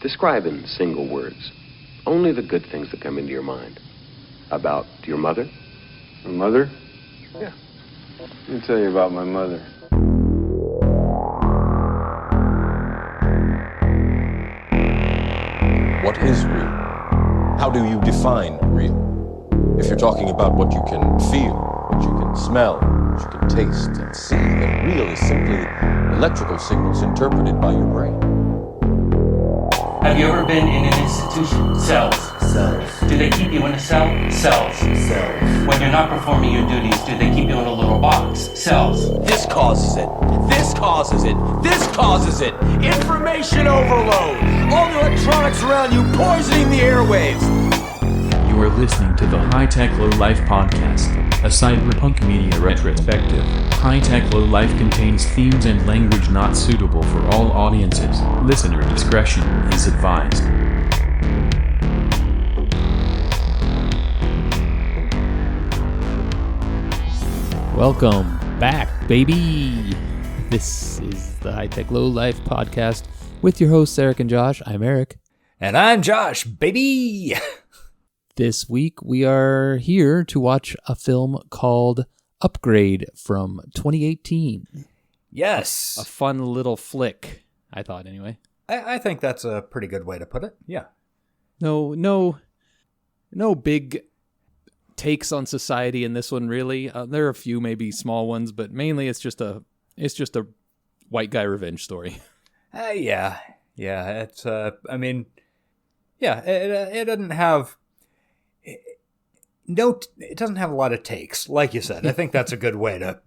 Describe in single words only the good things that come into your mind. About your mother? My mother? Yeah. Let me tell you about my mother. What is real? How do you define real? If you're talking about what you can feel, what you can smell, what you can taste and see, then real is simply electrical signals interpreted by your brain. Have you ever been in an institution? Cells. Cells. Do they keep you in a cell? Cells. Cells. When you're not performing your duties, do they keep you in a little box? Cells. This causes it. This causes it. This causes it. Information overload. All the electronics around you poisoning the airwaves. You are listening to the High Tech Low Life podcast, a Cyberpunk media retrospective. High Tech Low Life contains themes and language not suitable for all audiences. Listener discretion is advised. Welcome back, baby. This is the High Tech Low Life podcast with your hosts Eric and Josh. I'm Eric. And I'm Josh, baby. This week we are here to watch a film called Upgrade from 2018. Yes. A fun little flick, I thought anyway. I think that's a pretty good way to put it. Yeah. No big takes on society in this one, really. There are a few maybe small ones, but mainly it's just a white guy revenge story. Yeah. It's it doesn't have it doesn't have a lot of takes, like you said. I think that's a good way to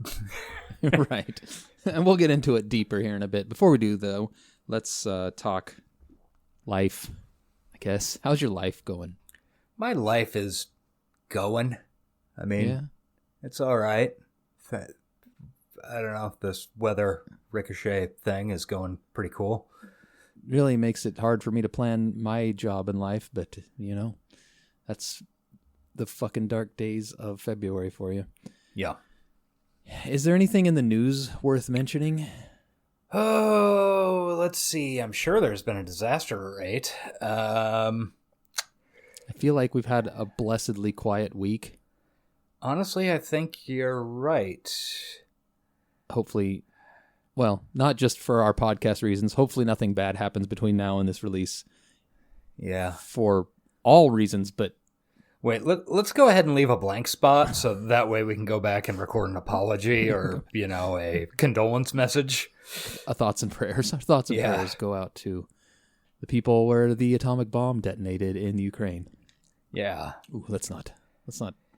Right. And we'll get into it deeper here in a bit. Before we do, though, let's talk life, I guess. How's your life going? My life is going. I mean, It's all right. I don't know if this weather ricochet thing is going pretty cool. Really makes it hard for me to plan my job in life, but, that's the fucking dark days of February for you. Yeah. Is there anything in the news worth mentioning? Oh, let's see. I'm sure there's been a disaster rate. I feel like we've had a blessedly quiet week. Honestly, I think you're right. Hopefully, well, not just for our podcast reasons. Hopefully nothing bad happens between now and this release. Yeah. For all reasons, but... Wait, let's go ahead and leave a blank spot so that way we can go back and record an apology or, a condolence message. Thoughts and prayers. Our thoughts and prayers go out to the people where the atomic bomb detonated in Ukraine. Yeah. Ooh, let's not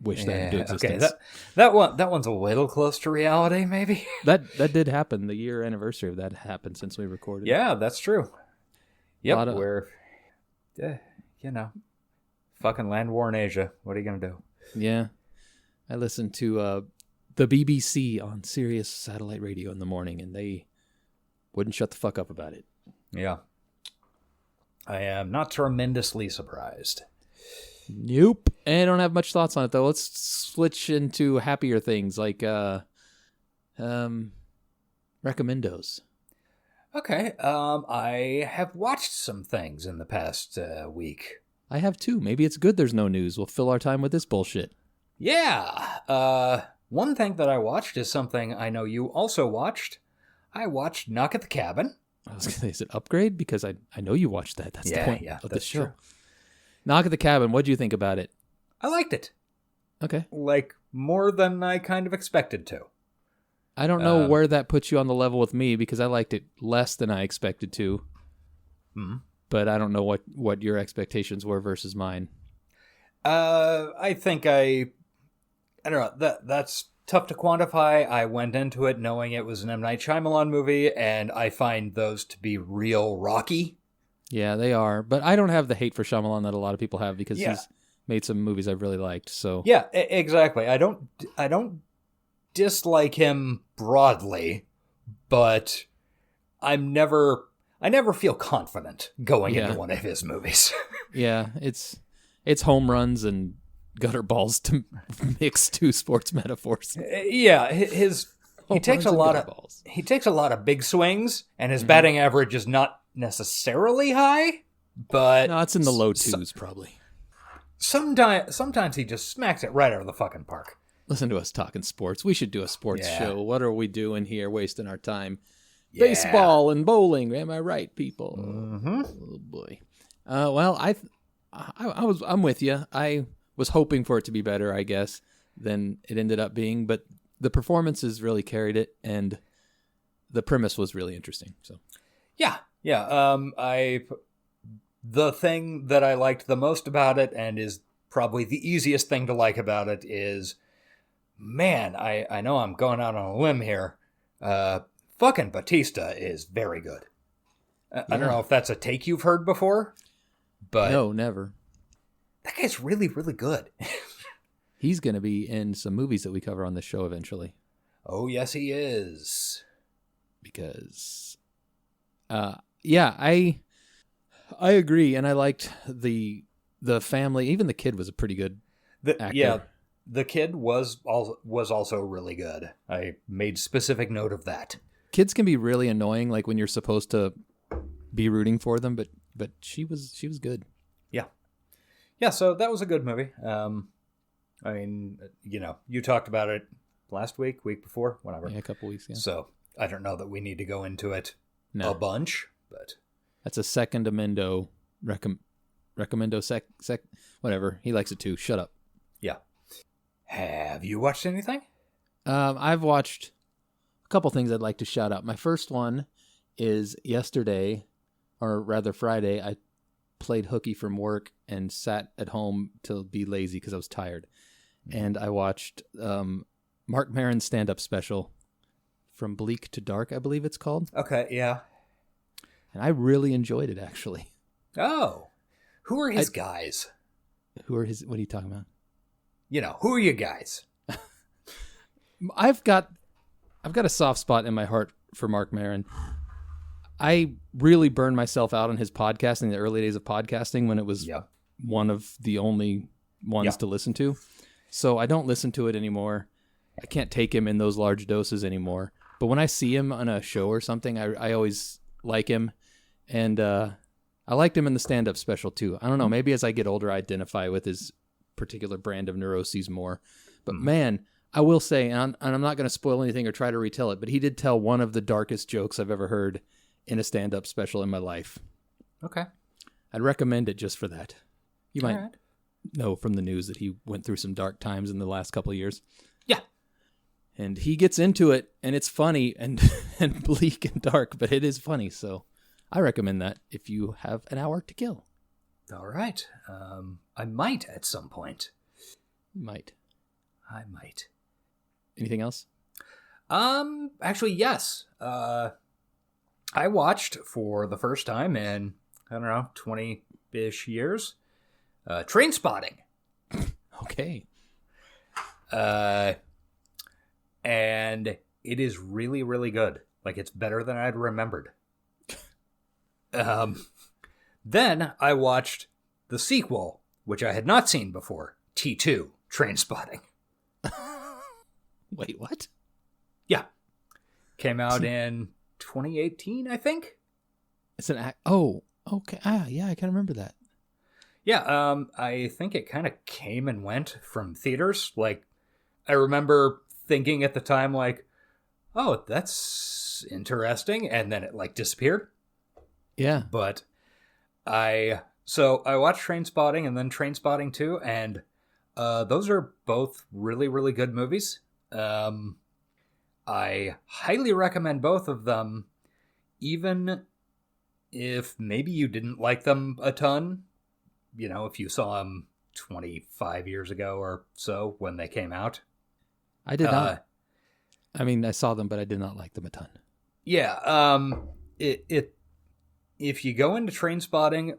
wish that into existence. Okay, that one's a little close to reality, maybe. That did happen. The year anniversary of that happened since we recorded. Yeah, that's true. Yep, we're fucking land war in Asia. What are you gonna do? Yeah, I listened to the BBC on Sirius satellite radio in the morning, and they wouldn't shut the fuck up about it. Yeah, I am not tremendously surprised. Nope. And I don't have much thoughts on it, though. Let's switch into happier things like recommendos. Okay. I have watched some things in the past week. I have too. Maybe it's good there's no news. We'll fill our time with this bullshit. Yeah. One thing that I watched is something I know you also watched. I watched Knock at the Cabin. I was going to say, is it Upgrade? Because I know you watched that. That's the point of the show. True. Knock at the Cabin. What do you think about it? I liked it. Okay. Like, more than I kind of expected to. I don't know where that puts you on the level with me because I liked it less than I expected to. But I don't know what your expectations were versus mine. I think I don't know. That's tough to quantify. I went into it knowing it was an M. Night Shyamalan movie, and I find those to be real rocky. Yeah, they are. But I don't have the hate for Shyamalan that a lot of people have because he's made some movies I've really liked. So yeah, exactly. I don't dislike him broadly, but I never feel confident going into one of his movies. Yeah, it's home runs and gutter balls to mix two sports metaphors. Yeah, he takes a lot of big swings, and his batting average is not necessarily high, But No, it's in the low twos, probably. Sometimes he just smacks it right out of the fucking park. Listen to us talking sports. We should do a sports show. What are we doing here, wasting our time? Yeah. Baseball and bowling. Am I right, people? Mm-hmm. Oh boy. Well, I'm with you. I was hoping for it to be better, I guess, than it ended up being, but the performances really carried it, and the premise was really interesting. So, yeah. The thing that I liked the most about it, and is probably the easiest thing to like about it, is, man, I know I'm going out on a limb here. Fucking Batista is very good. I don't know if that's a take you've heard before, but no, never. That guy's really, really good. He's going to be in some movies that we cover on this show eventually. Oh, yes, he is. Because, I agree, and I liked the family. Even the kid was a pretty good actor. Yeah, the kid was also really good. I made specific note of that. Kids can be really annoying, like when you're supposed to be rooting for them, but she was good. Yeah. So that was a good movie. I mean, you talked about it last week before, whatever. Yeah, a couple weeks. Yeah. So I don't know that we need to go into it No. a bunch, but That's a second amendo recommendo sec whatever. He likes it too. Shut up. yeah. Have you watched anything? I've watched a couple things I'd like to shout out. My first one is yesterday, or rather Friday, I played hooky from work and sat at home to be lazy because I was tired. And I watched Mark Maron's stand-up special, From Bleak to Dark, I believe it's called. Okay, yeah. And I really enjoyed it, actually. Oh. Who are his guys? Who are his... What are you talking about? Who are you guys? I've got a soft spot in my heart for Mark Maron. I really burned myself out on his podcast in the early days of podcasting when it was one of the only ones to listen to. So I don't listen to it anymore. I can't take him in those large doses anymore. But when I see him on a show or something, I always like him. And I liked him in the stand-up special too. I don't know, maybe as I get older, I identify with his particular brand of neuroses more. But man, I will say, and I'm not going to spoil anything or try to retell it, but he did tell one of the darkest jokes I've ever heard in a stand-up special in my life. Okay. I'd recommend it just for that. You might know from the news that he went through some dark times in the last couple of years. Yeah. And he gets into it, and it's funny and bleak and dark, but it is funny. So I recommend that if you have an hour to kill. All right. I might at some point. You might. I might. Anything else? Actually, yes. I watched for the first time in, 20-ish years, Trainspotting. Okay. And it is really, really good. Like, it's better than I'd remembered. Then I watched the sequel, which I had not seen before, T2, Trainspotting. Wait, what? Yeah. Came out in 2018, I think. It's an act. Oh, okay. Yeah, I can remember that. Yeah, I think it kind of came and went from theaters. Like, I remember thinking at the time, like, oh, that's interesting. And then it, disappeared. Yeah. But I watched Trainspotting and then Trainspotting 2, and those are both really, really good movies. I highly recommend both of them, even if maybe you didn't like them a ton. If you saw them 25 years ago or so when they came out. I did not. I mean, I saw them, but I did not like them a ton. Yeah. If you go into Trainspotting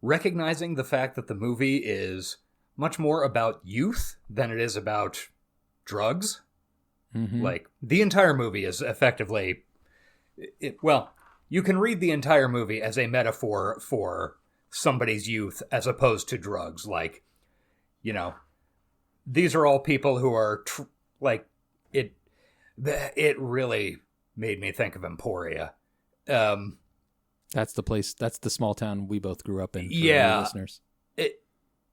recognizing the fact that the movie is much more about youth than it is about drugs, like, the entire movie is effectively... you can read the entire movie as a metaphor for somebody's youth as opposed to drugs. Like, these are all people who are, it really made me think of Emporia. That That's the place. That's the small town we both grew up in. For Yeah. the listeners.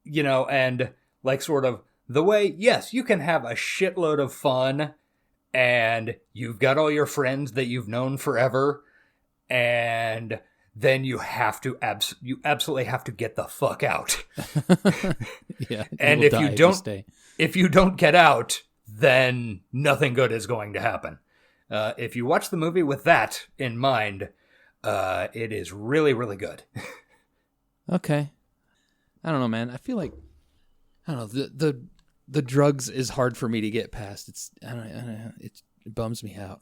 And like sort of the way, yes, you can have a shitload of fun and you've got all your friends that you've known forever, and then you have to you absolutely have to get the fuck out. Yeah. And if you don't get out, then nothing good is going to happen. If you watch the movie with that in mind, it is really, really good. Okay. I don't know, man. I feel like, I don't know, the drugs is hard for me to get past. I don't know, it bums me out.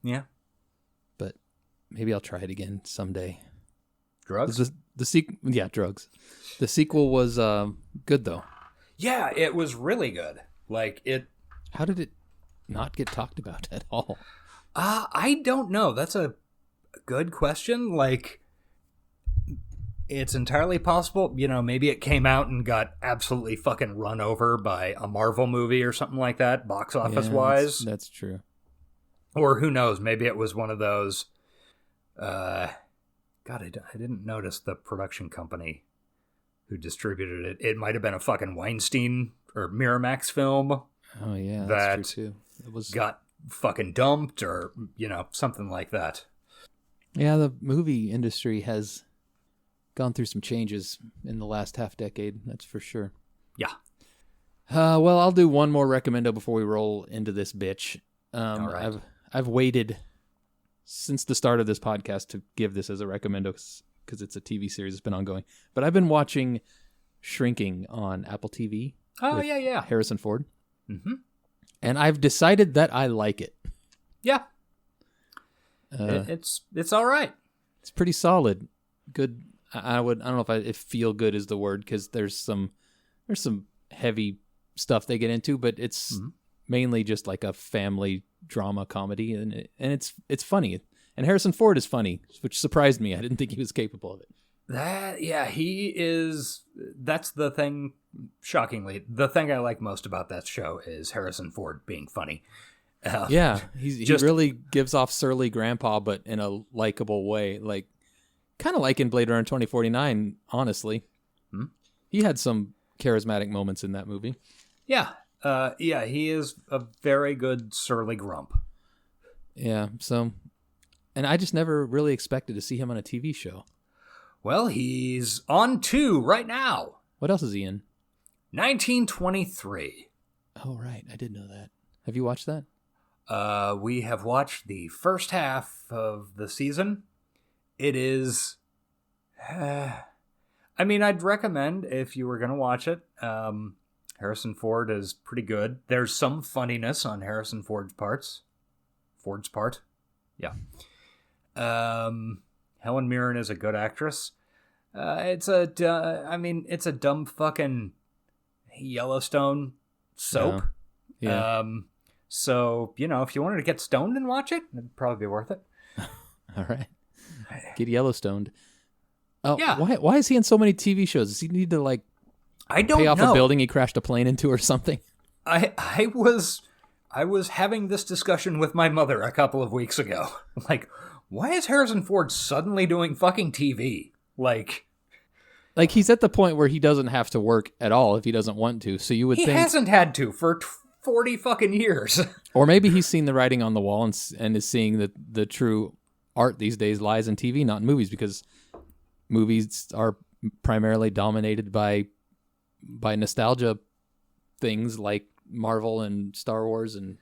Yeah. But maybe I'll try it again someday. Drugs? Yeah, drugs. The sequel was good though. Yeah, it was really good. How did it not get talked about at all? I don't know. That's a good question. It's entirely possible, maybe it came out and got absolutely fucking run over by a Marvel movie or something like that, box office wise. That's true. Or who knows, maybe it was one of those, God, I didn't notice the production company who distributed it. It might have been a fucking Weinstein or Miramax film. Oh yeah, that's true too. It was got fucking dumped or, something like that. Yeah, the movie industry has gone through some changes in the last half decade, that's for sure. Yeah. Well, I'll do one more recommendo before we roll into this bitch. All right. I've waited since the start of this podcast to give this as a recommendo because it's a TV series that's been ongoing. But I've been watching Shrinking on Apple TV. Oh, yeah. Harrison Ford. Mm-hmm. And I've decided that I like it. Yeah. It's all right. It's pretty solid. Good. I don't know if feel good is the word, because there's some heavy stuff they get into, but it's mainly just like a family drama comedy, and it's funny. And Harrison Ford is funny, which surprised me. I didn't think he was capable of it. He is. That's the thing. Shockingly, the thing I like most about that show is Harrison Ford being funny. He really gives off surly grandpa, but in a likable way, kind of like in Blade Runner 2049, honestly. He had some charismatic moments in that movie. Yeah, he is a very good surly grump. Yeah, so, and I just never really expected to see him on a TV show. Well, he's on 2 right now. What else is he in? 1923. Oh, right. I did know that. Have you watched that? We have watched the first half of the season. It is... I'd recommend if you were going to watch it. Harrison Ford is pretty good. There's some funniness on Harrison Ford's part. Yeah. Helen Mirren is a good actress. It's a dumb fucking Yellowstone soap. Yeah. So, if you wanted to get stoned and watch it, it'd probably be worth it. All right. Get Yellowstoned. Oh, yeah. Why is he in so many TV shows? Does he need to I don't pay off know. a building he crashed a plane into or something? I was having this discussion with my mother a couple of weeks ago. Why is Harrison Ford suddenly doing fucking TV? He's at the point where he doesn't have to work at all if he doesn't want to. So you would think he hasn't had to for 40 fucking years. Or maybe he's seen the writing on the wall and is seeing that the true art these days lies in TV, not in movies, because movies are primarily dominated by nostalgia things like Marvel and Star Wars and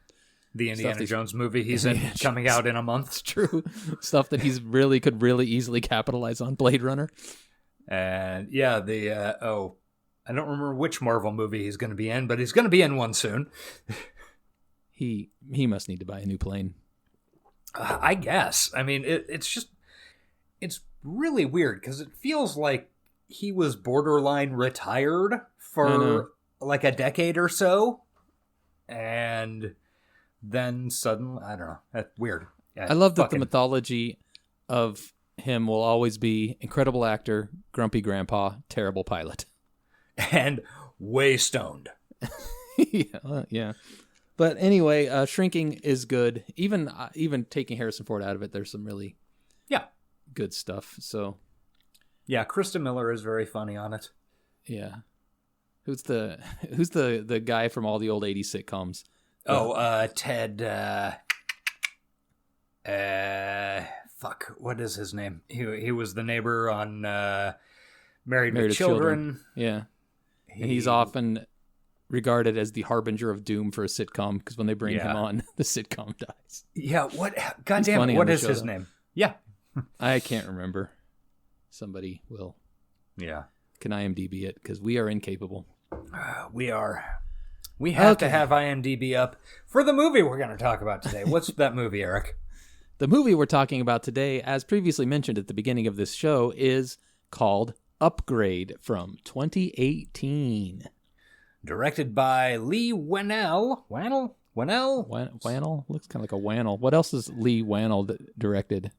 the Indiana Jones movie he's in coming out in a month. It's true. Stuff that he's could really easily capitalize on. Blade Runner. And I don't remember which Marvel movie he's going to be in, but he's going to be in one soon. He must need to buy a new plane. I guess. It's really weird because it feels like he was borderline retired for a decade or so. And then suddenly, I don't know. That's weird. I love that the mythology of him will always be incredible actor, grumpy grandpa, terrible pilot. And way stoned. Yeah. But anyway, Shrinking is good. Even taking Harrison Ford out of it, there's some really good stuff. So Yeah, Krista Miller is very funny on it. yeah. Who's the guy from all the old 80s sitcoms? Ted. Fuck. What is his name? He was the neighbor on Married with Children. Yeah, and he's often regarded as the harbinger of doom for a sitcom because when they bring him on, the sitcom dies. Yeah. What? Goddamn it! What is his name? Yeah. I can't remember. Somebody will. Yeah. Can IMDb it because we are incapable. We are. We have to have IMDb up for the movie we're going to talk about today. What's that movie, Eric? The movie we're talking about today, as previously mentioned at the beginning of this show, is called Upgrade from 2018. Directed by Lee Whannell. Whannell? Whannell? Looks kind of like a Whannell. What else has Lee Whannell directed?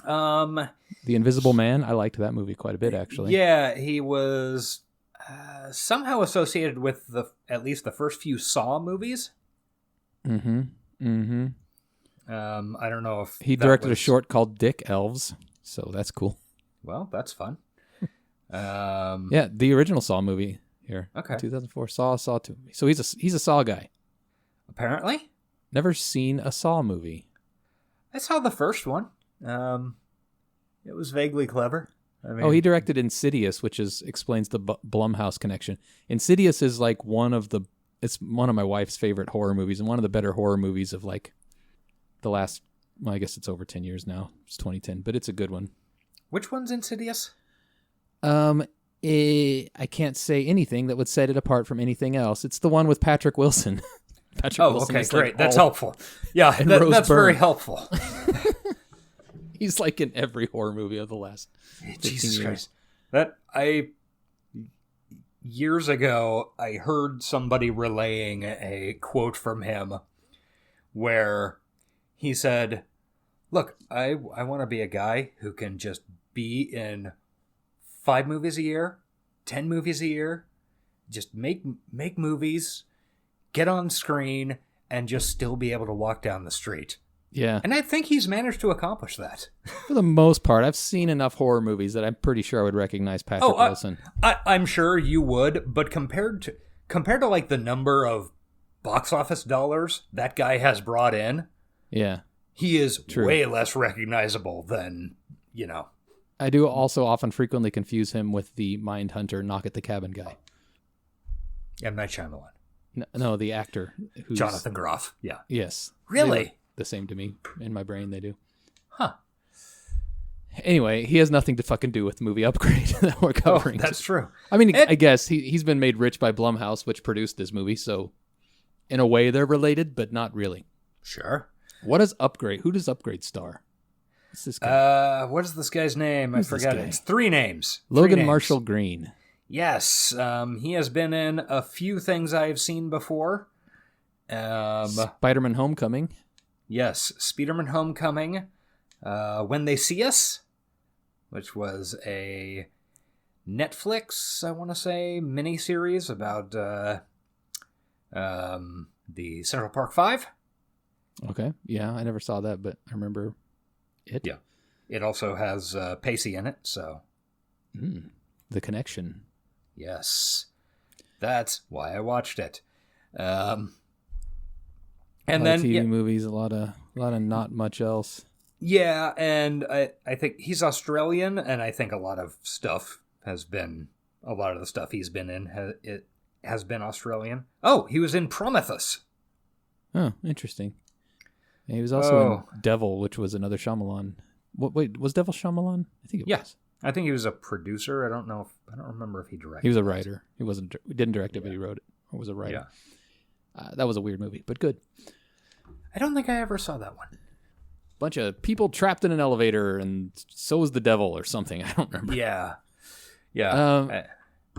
The Invisible Man. I liked that movie quite a bit, actually. Yeah, he was somehow associated with at least the first few Saw movies. Mm-hmm. Mm-hmm. I don't know if he directed a short called Dick Elves, so that's cool. Well, that's fun. Yeah, the original Saw movie here. Okay. 2004 Saw 2 movie. So he's a Saw guy. Apparently. Never seen a Saw movie. I saw the first one. It was vaguely clever. I mean, he directed Insidious, which explains the Blumhouse connection. Insidious is like it's one of my wife's favorite horror movies and one of the better horror movies of like the last, well, I guess it's over 10 years now. It's 2010, but it's a good one. Which one's Insidious? I can't say anything that would set it apart from anything else. It's the one with Patrick Wilson. Wilson okay, great. Like that's helpful. Yeah, that's very helpful. He's like in every horror movie of the last 15 Jesus years. Christ. Years ago, I heard somebody relaying a quote from him where he said, look, I want to be a guy who can just be in 5 movies a year, 10 movies a year, just make movies, get on screen, and just still be able to walk down the street. Yeah. And I think he's managed to accomplish that. For the most part, I've seen enough horror movies that I'm pretty sure I would recognize Patrick Wilson. I'm sure you would, but compared to like the number of box office dollars that guy has brought in, yeah, he is way less recognizable than, I do also often frequently confuse him with the Mindhunter Knock at the Cabin guy. M. Night Shyamalan. No, the actor. Jonathan Groff. Yeah. Yes. Really? The same to me. In my brain, they do. Huh. Anyway, he has nothing to fucking do with the movie Upgrade that we're covering. That's true. I mean, I guess he's been made rich by Blumhouse, which produced this movie, so in a way they're related, but not really. Sure. What is Upgrade? Who does Upgrade star? What's this guy? What is this guy's name? I forgot. It's 3 names. Logan Marshall Green. Yes. He has been in a few things I've seen before. Spider-Man Homecoming. Yes, Spider-Man Homecoming, When They See Us, which was a Netflix, I want to say, miniseries about the Central Park 5. Okay, yeah, I never saw that, but I remember it. Yeah, it also has Pacey in it, so. The Connection. Yes, that's why I watched it. And then TV movies, a lot of not much else. Yeah, and I think he's Australian, and I think a lot of the stuff he's been in has been Australian. Oh, he was in Prometheus. Oh, interesting. And he was also in Devil, which was another Shyamalan. Wait, was Devil Shyamalan? I think it was. I think he was a producer. I don't remember if he directed. He was a writer. He didn't direct it, but he wrote it. Or was a writer. Yeah. That was a weird movie, but good. I don't think I ever saw that one. Bunch of people trapped in an elevator, and so was the devil or something. I don't remember. Yeah.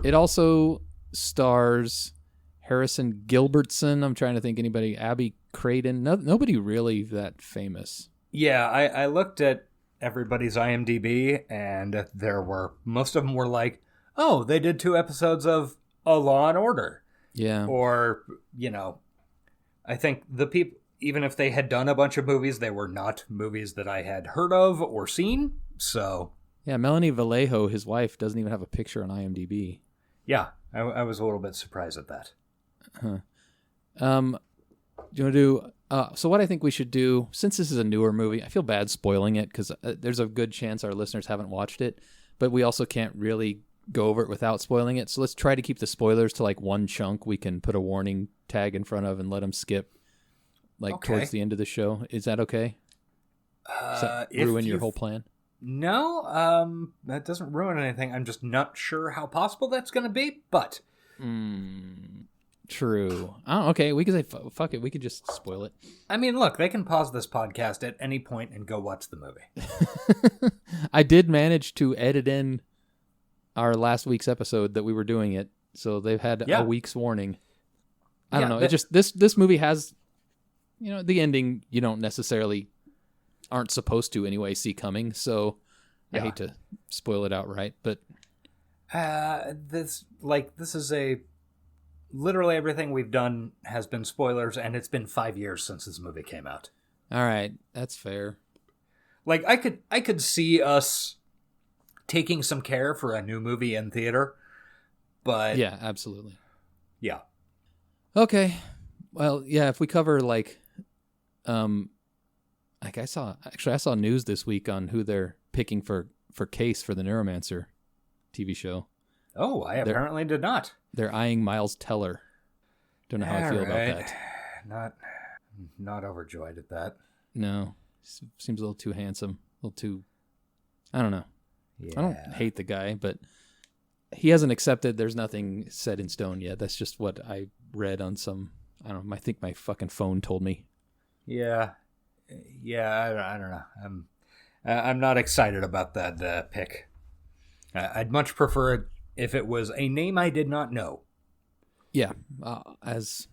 It also stars Harrison Gilbertson. I'm trying to think anybody. Abby Craden. Nobody really that famous. Yeah, I looked at everybody's IMDb, and most of them were like, oh, they did 2 episodes of A Law and Order. Yeah. Or, I think the people, even if they had done a bunch of movies, they were not movies that I had heard of or seen. So Yeah, Melanie Vallejo, his wife, doesn't even have a picture on IMDb. yeah, I was a little bit surprised at that. Do you want to do... so what I think we should do, since this is a newer movie, I feel bad spoiling it because there's a good chance our listeners haven't watched it, but we also can't really go over it without spoiling it. So let's try to keep the spoilers to like one chunk we can put a warning tag in front of and let them skip towards the end of the show. Is that okay? Does that ruin your whole plan? No, that doesn't ruin anything. I'm just not sure how possible that's going to be, but... True. Oh, okay, we could say, fuck it, we could just spoil it. I mean, look, they can pause this podcast at any point and go watch the movie. I did manage to edit in our last week's episode that we were doing it, so they've had a week's warning. I don't know, it just, this movie has, the ending you don't necessarily, aren't supposed to anyway, see coming, so I hate to spoil it outright, but... this is literally everything we've done has been spoilers, and it's been 5 years since this movie came out. All right, that's fair. Like, I could see us taking some care for a new movie in theater, but... Yeah, absolutely. Yeah. Okay. Well, yeah, if we cover, I saw news this week on who they're picking for Case for the Neuromancer TV show. Oh, I apparently did not. They're eyeing Miles Teller. Don't know how I feel about that. Not overjoyed at that. No. Seems a little too handsome. A little too... I don't know. Yeah. I don't hate the guy, but he hasn't accepted. There's nothing set in stone yet. That's just what I read on some... I don't know. I think my fucking phone told me. Yeah. Yeah, I don't know. I'm not excited about that pick. I'd much prefer it if it was a name I did not know. Yeah, as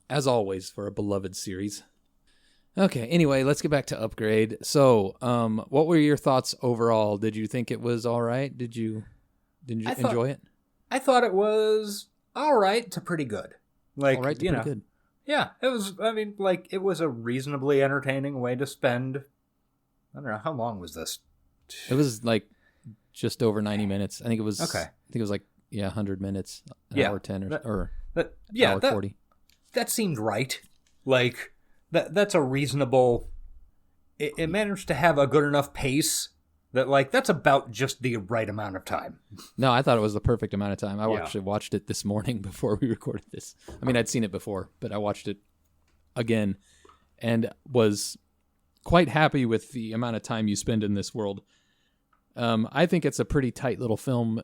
always for a beloved series. Okay, anyway, let's get back to Upgrade. So, what were your thoughts overall? Did you think it was all right? Did you enjoy it? I thought it was all right to pretty good. Like, all right to pretty good. Yeah, it was. I mean, it was a reasonably entertaining way to spend. I don't know, how long was this? It was just over 90 minutes. I think it was. Okay. I think it was 100 minutes, hour 10 or hour 40. That seemed right. That's a reasonable. It managed to have a good enough pace that that's about just the right amount of time. No, I thought it was the perfect amount of time. I actually watched it this morning before we recorded this. I mean, I'd seen it before, but I watched it again and was quite happy with the amount of time you spend in this world. I think it's a pretty tight little film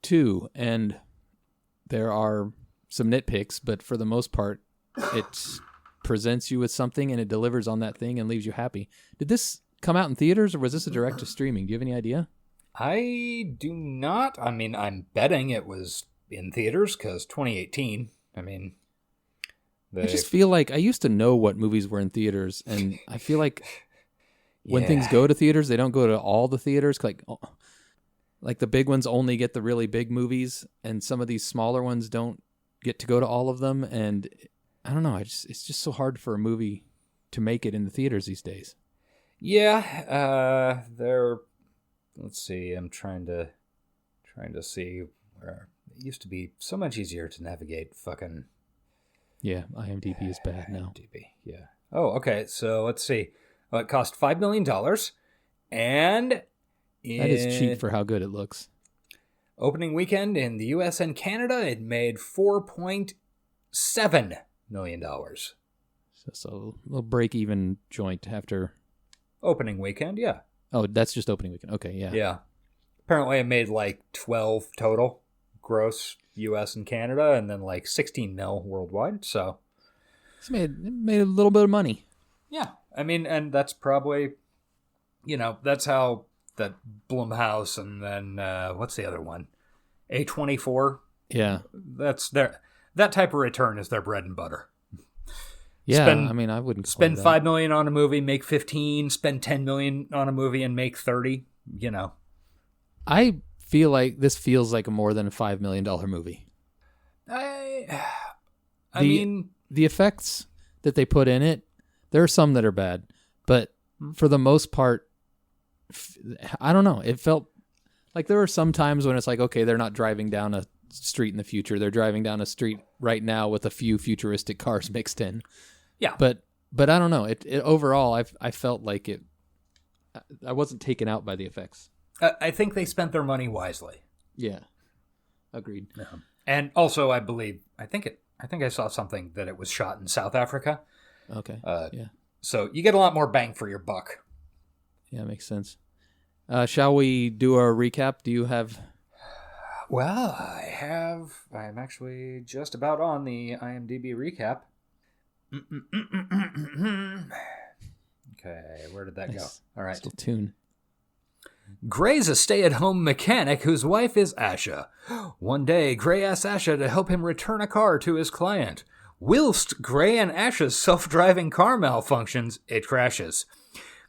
too, and there are some nitpicks, but for the most part, it presents you with something and it delivers on that thing and leaves you happy. Did this come out in theaters or was this a direct to streaming? Do you have any idea? I do not. I mean, I'm betting it was in theaters because 2018. I mean, I just feel like I used to know what movies were in theaters, and I feel like when things go to theaters, they don't go to all the theaters. Like the big ones only get the really big movies, and some of these smaller ones don't get to go to all of them. And I don't know. It's just so hard for a movie to make it in the theaters these days. Yeah, let's see, I'm trying to see where it used to be so much easier to navigate fucking... Yeah, IMDb is bad now. IMDb, yeah. Oh, okay, so let's see. Well, it cost $5 million, and... That is cheap for how good it looks. Opening weekend in the US and Canada, it made $4.7 million. So a little break-even joint after... Opening weekend, yeah. Oh, that's just opening weekend. Okay, yeah. Yeah. Apparently it made 12 total gross US and Canada, and then 16 mil worldwide, so... It's made a little bit of money. Yeah. I mean, and that's probably, that's how that Blumhouse and then, what's the other one? A24? Yeah. That type of return is their bread and butter. Yeah, I wouldn't spend $5 million on a movie, make 15, spend $10 million on a movie and make 30, I feel like this feels like a more than a $5 million movie. I mean... The effects that they put in it, there are some that are bad, but for the most part, I don't know. It felt like there were some times when it's like, okay, they're not driving down a street in the future. They're driving down a street right now with a few futuristic cars mixed in. Yeah. But I don't know. It overall, I felt like it. I wasn't taken out by the effects. I think they spent their money wisely. Yeah. Agreed. Yeah. And also, I think I saw something that it was shot in South Africa. Okay. Yeah. So you get a lot more bang for your buck. Yeah, makes sense. Shall we do a recap? Do you have... Well, I'm actually just about on the IMDb recap. Okay, where did that Nice. go? All right. Still tune. Gray's a stay-at-home mechanic whose wife is Asha. One day, Gray asks Asha to help him return a car to his client. Whilst Gray and Asha's self-driving car malfunctions, it crashes.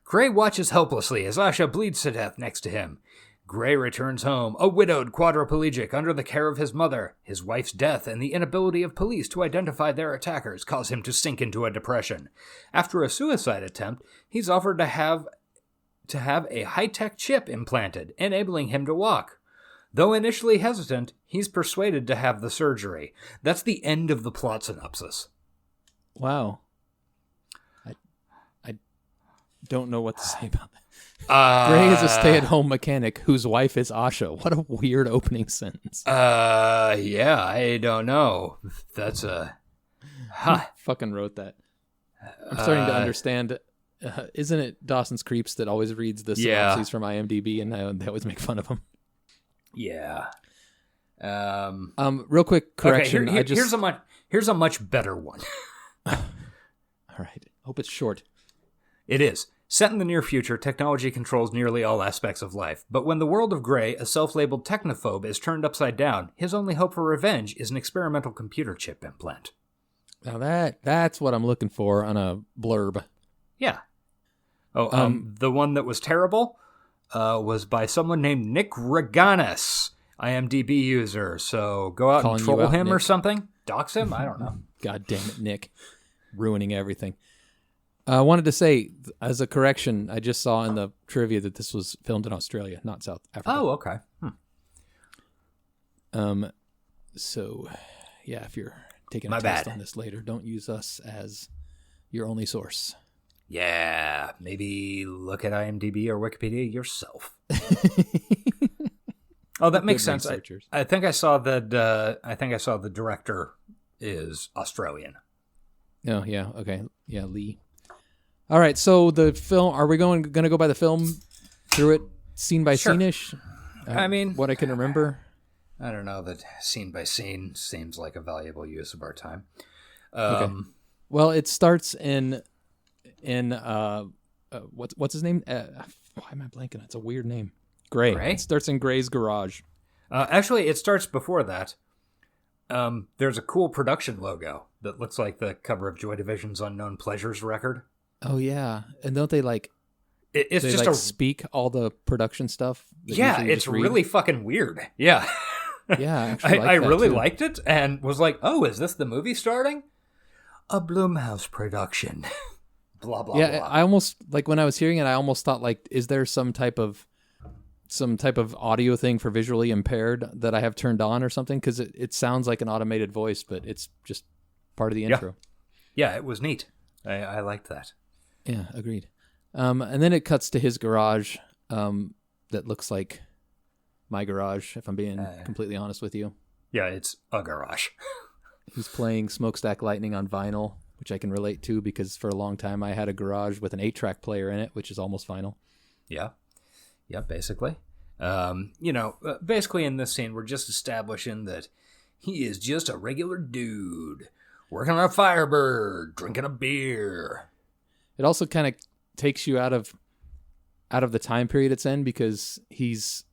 Gray watches helplessly as Asha bleeds to death next to him. Gray returns home, a widowed quadriplegic under the care of his mother. His wife's death and the inability of police to identify their attackers cause him to sink into a depression. After a suicide attempt, he's offered to have a high-tech chip implanted, enabling him to walk. Though initially hesitant, he's persuaded to have the surgery. That's the end of the plot synopsis. Wow. I don't know what to say about that. Gray is a stay-at-home mechanic whose wife is Asha. What a weird opening sentence. Yeah, I don't know. That's Fucking wrote that. I'm starting to understand. Isn't it Dawson's Creeps that always reads the synopses from IMDb, and they always make fun of him? Yeah. Real quick correction. Okay, here's a much better one. All right. Hope it's short. It is. Set in the near future, technology controls nearly all aspects of life. But when the world of Gray, a self-labeled technophobe, is turned upside down, his only hope for revenge is an experimental computer chip implant. Now that's what I'm looking for on a blurb. Yeah. Oh, the one that was terrible was by someone named Nick Reganis, IMDb user. So go out and troll him, Nick, or something. Dox him? I don't know. God damn it, Nick. Ruining everything. I wanted to say, as a correction, I just saw in the trivia that this was filmed in Australia, not South Africa. Oh, okay. So, yeah, if you're taking My a test bad. on this later, don't use us as your only source. Yeah, maybe look at IMDb or Wikipedia yourself. Oh, that makes sense. I think I saw that. I think I saw the director is Australian. Oh, yeah. Okay. Yeah, Lee. All right. So the film. Are we going to go by the film through it, scene by scene-ish? I mean, what I can remember. I don't know that scene by scene seems like a valuable use of our time. Okay. Well, it starts in what's his name? Why am I blanking? It's a weird name. Gray. It starts in Gray's garage. Actually, it starts before that. There's a cool production logo that looks like the cover of Joy Division's Unknown Pleasures record. Oh yeah, and don't they like? It's they just like speak all the production stuff. Yeah, it's really fucking weird. Yeah. Yeah, I really liked it and was like, oh, is this the movie starting? A Blumhouse production. Blah, blah, yeah, blah. I almost, like, when I was hearing it, I almost thought, like, is there some type of audio thing for visually impaired that I have turned on or something? Because it sounds like an automated voice, but it's just part of the intro. Yeah, it was neat. I liked that. Yeah, agreed. And then it cuts to his garage that looks like my garage, if I'm being completely honest with you. Yeah, it's a garage. He's playing Smokestack Lightning on vinyl, which I can relate to because for a long time I had a garage with an 8-track player in it, which is almost vinyl. Yeah. Yeah, basically. Basically in this scene, we're just establishing that he is just a regular dude, working on a Firebird, drinking a beer. It also kind of takes you out of the time period it's in because he's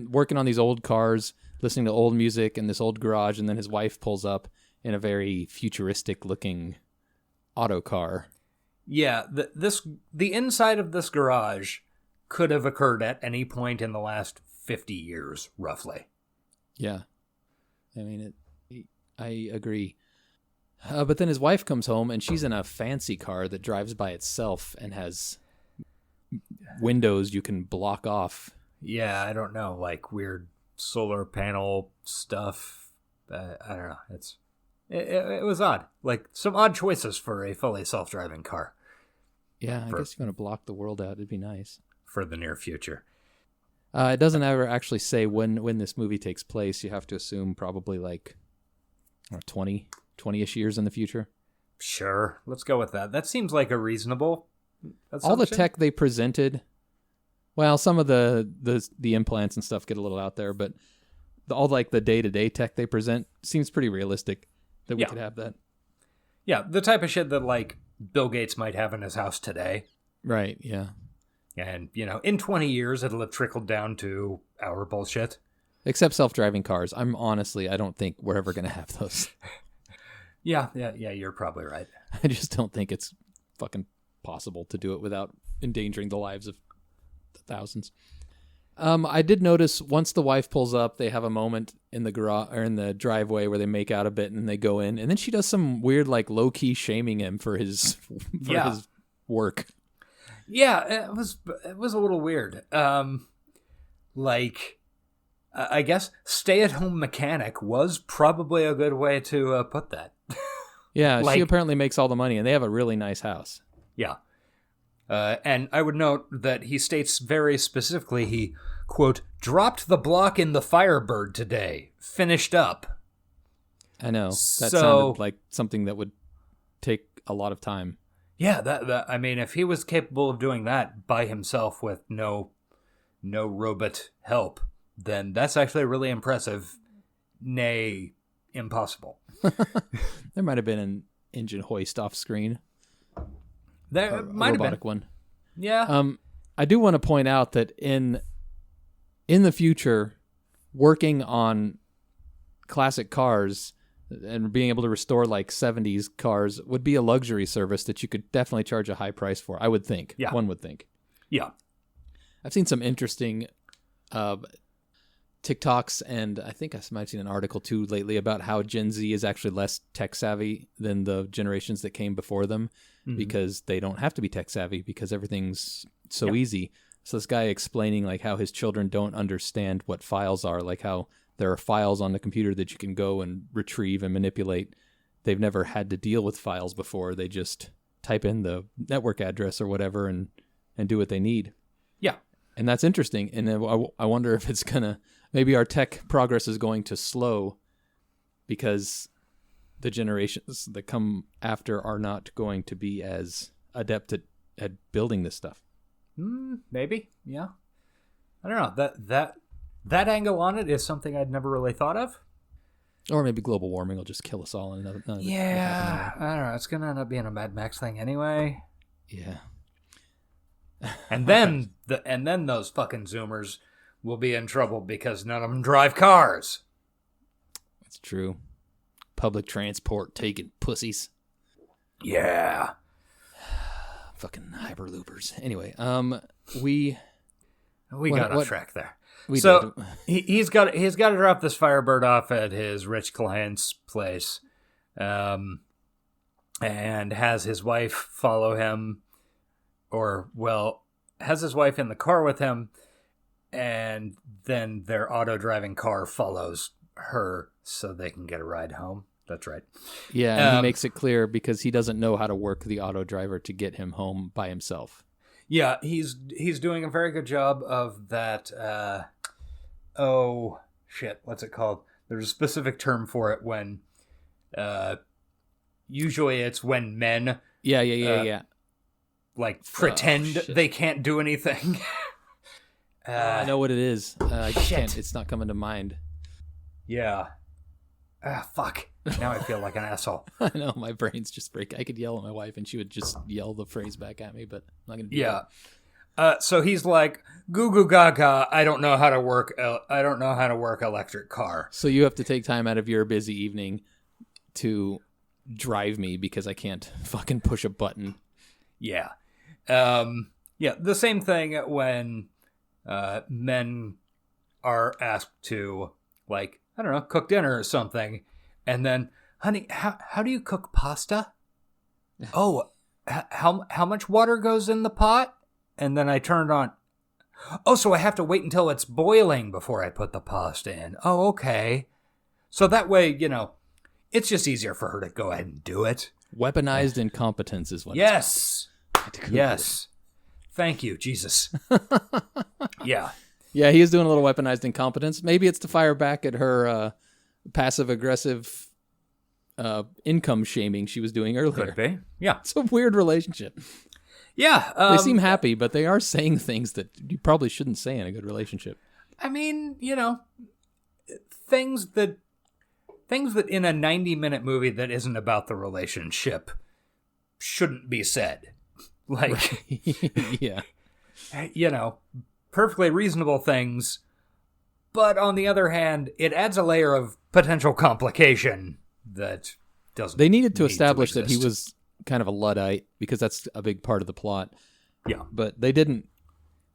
working on these old cars, listening to old music in this old garage, and then his wife pulls up in a very futuristic-looking auto car. Yeah, the inside of this garage could have occurred at any point in the last 50 years, roughly. Yeah. I mean, I agree. But then his wife comes home, and she's in a fancy car that drives by itself and has windows you can block off. Yeah, I don't know, like weird solar panel stuff. I don't know. It was odd. Like some odd choices for a fully self-driving car. Yeah, I guess you want to block the world out. It'd be nice for the near future. It doesn't ever actually say when this movie takes place. You have to assume probably like 20-ish years in the future. Sure, let's go with that. That seems like a reasonable assumption. All the tech they presented, well, some of the implants and stuff get a little out there, but all like the day-to-day tech they present seems pretty realistic that we could have that. Yeah, the type of shit that like Bill Gates might have in his house today. Right, yeah. And, in 20 years, it'll have trickled down to our bullshit. Except self-driving cars. I don't think we're ever going to have those. Yeah, you're probably right. I just don't think it's fucking possible to do it without endangering the lives of thousands. I did notice once the wife pulls up, they have a moment in the garage or in the driveway where they make out a bit and they go in, and then she does some weird, like, low-key shaming him for his his work. Yeah, it was a little weird. I guess stay-at-home mechanic was probably a good way to put that. Yeah, she apparently makes all the money, and they have a really nice house. Yeah. And I would note that he states very specifically he, quote, dropped the block in the Firebird today. Finished up. I know. That sounded like something that would take a lot of time. Yeah, that I mean, if he was capable of doing that by himself with no robot help, then that's actually really impressive, nay, impossible. There might have been an engine hoist off screen. There might have been. Robotic one. Yeah. I do want to point out that in the future, working on classic cars and being able to restore like 70s cars would be a luxury service that you could definitely charge a high price for, I would think. Yeah. One would think. Yeah. I've seen some interesting TikToks, and I think I might have seen an article too lately about how Gen Z is actually less tech savvy than the generations that came before them because they don't have to be tech savvy because everything's so easy. So this guy explaining like how his children don't understand what files are, like how there are files on the computer that you can go and retrieve and manipulate. They've never had to deal with files before. They just type in the network address or whatever and do what they need. Yeah. And that's interesting. And I wonder if it's going to, maybe our tech progress is going to slow because the generations that come after are not going to be as adept at building this stuff. Maybe. Yeah. I don't know. That angle on it is something I'd never really thought of. Or maybe global warming will just kill us all. And none of yeah. I don't know. It's going to end up being a Mad Max thing anyway. Yeah. And then those fucking Zoomers will be in trouble because none of them drive cars. That's true. Public transport taking pussies. Yeah. Fucking hyperloopers. Anyway, we got off track there. He's got to drop this Firebird off at his rich client's place, and has his wife follow him, has his wife in the car with him, and then their auto-driving car follows her so they can get a ride home. That's right. Yeah, and he makes it clear because he doesn't know how to work the auto driver to get him home by himself. Yeah, he's doing a very good job of that. What's it called? There's a specific term for it when, usually it's when men. Yeah. Like pretend they can't do anything. I know what it is. I can't. It's not coming to mind. Yeah. Fuck. Now I feel like an asshole. I know, my brain's just breaking. I could yell at my wife and she would just yell the phrase back at me, but I'm not going to do that. So he's like, goo goo gaga, I don't know how to work electric car. So you have to take time out of your busy evening to drive me because I can't fucking push a button. Yeah. The same thing when men are asked to, like, I don't know, cook dinner or something. And then, honey, how do you cook pasta? Oh, how much water goes in the pot? and then I turned on. Oh, so I have to wait until it's boiling before I put the pasta in. Oh, okay. So that way, it's just easier for her to go ahead and do it. Weaponized incompetence is what Yes. Yes. Thank you, Jesus. Yeah. Yeah, he is doing a little weaponized incompetence. Maybe it's to fire back at her passive-aggressive income shaming she was doing earlier. Could be. Yeah. It's a weird relationship. Yeah. They seem happy, but they are saying things that you probably shouldn't say in a good relationship. I mean, things that in a 90-minute movie that isn't about the relationship shouldn't be said. Like, yeah. Perfectly reasonable things. But on the other hand, it adds a layer of potential complication that doesn't. They needed to establish that he was kind of a Luddite because that's a big part of the plot. Yeah. But they didn't.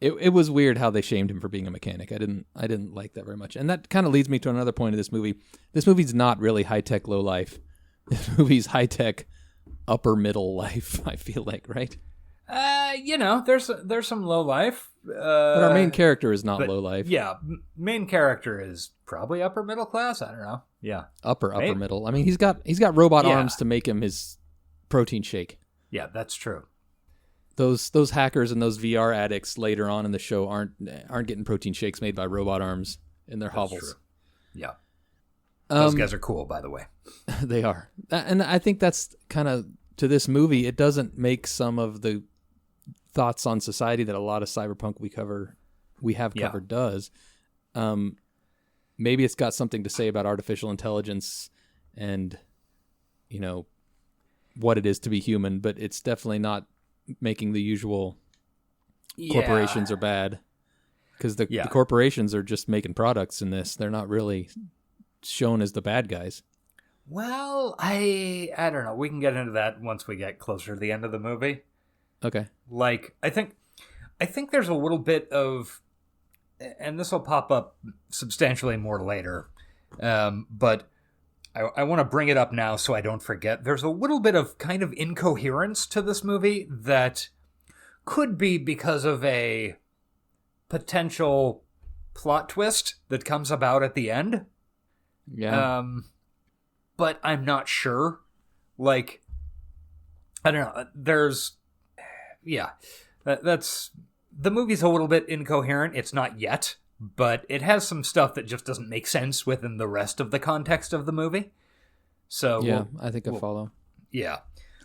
It was weird how they shamed him for being a mechanic. I didn't like that very much. And that kind of leads me to another point of this movie. This movie's not really high-tech low life. This movie's high-tech upper middle life, I feel like, right? There's some low life. But our main character is not low life. Yeah, main character is probably upper middle class. I don't know. Yeah, upper middle. I mean, he's got robot arms to make him his protein shake. Yeah, that's true. Those hackers and those VR addicts later on in the show aren't getting protein shakes made by robot arms in their hovels. True. Yeah, those guys are cool, by the way. They are, and I think that's kind of to this movie. It doesn't make some of the thoughts on society that a lot of cyberpunk we have covered does. Maybe it's got something to say about artificial intelligence and what it is to be human, but it's definitely not making the usual corporations are bad, because the corporations are just making products in this. They're not really shown as the bad guys. Well, I don't know. We can get into that once we get closer to the end of the movie. Okay. Like, I think there's a little bit of, and this will pop up substantially more later, but I want to bring it up now so I don't forget. There's a little bit of kind of incoherence to this movie that could be because of a potential plot twist that comes about at the end. Yeah. But I'm not sure. Like, I don't know. That's the movie's a little bit incoherent. It's not yet, but it has some stuff that just doesn't make sense within the rest of the context of the movie. So yeah, I think I follow. Yeah,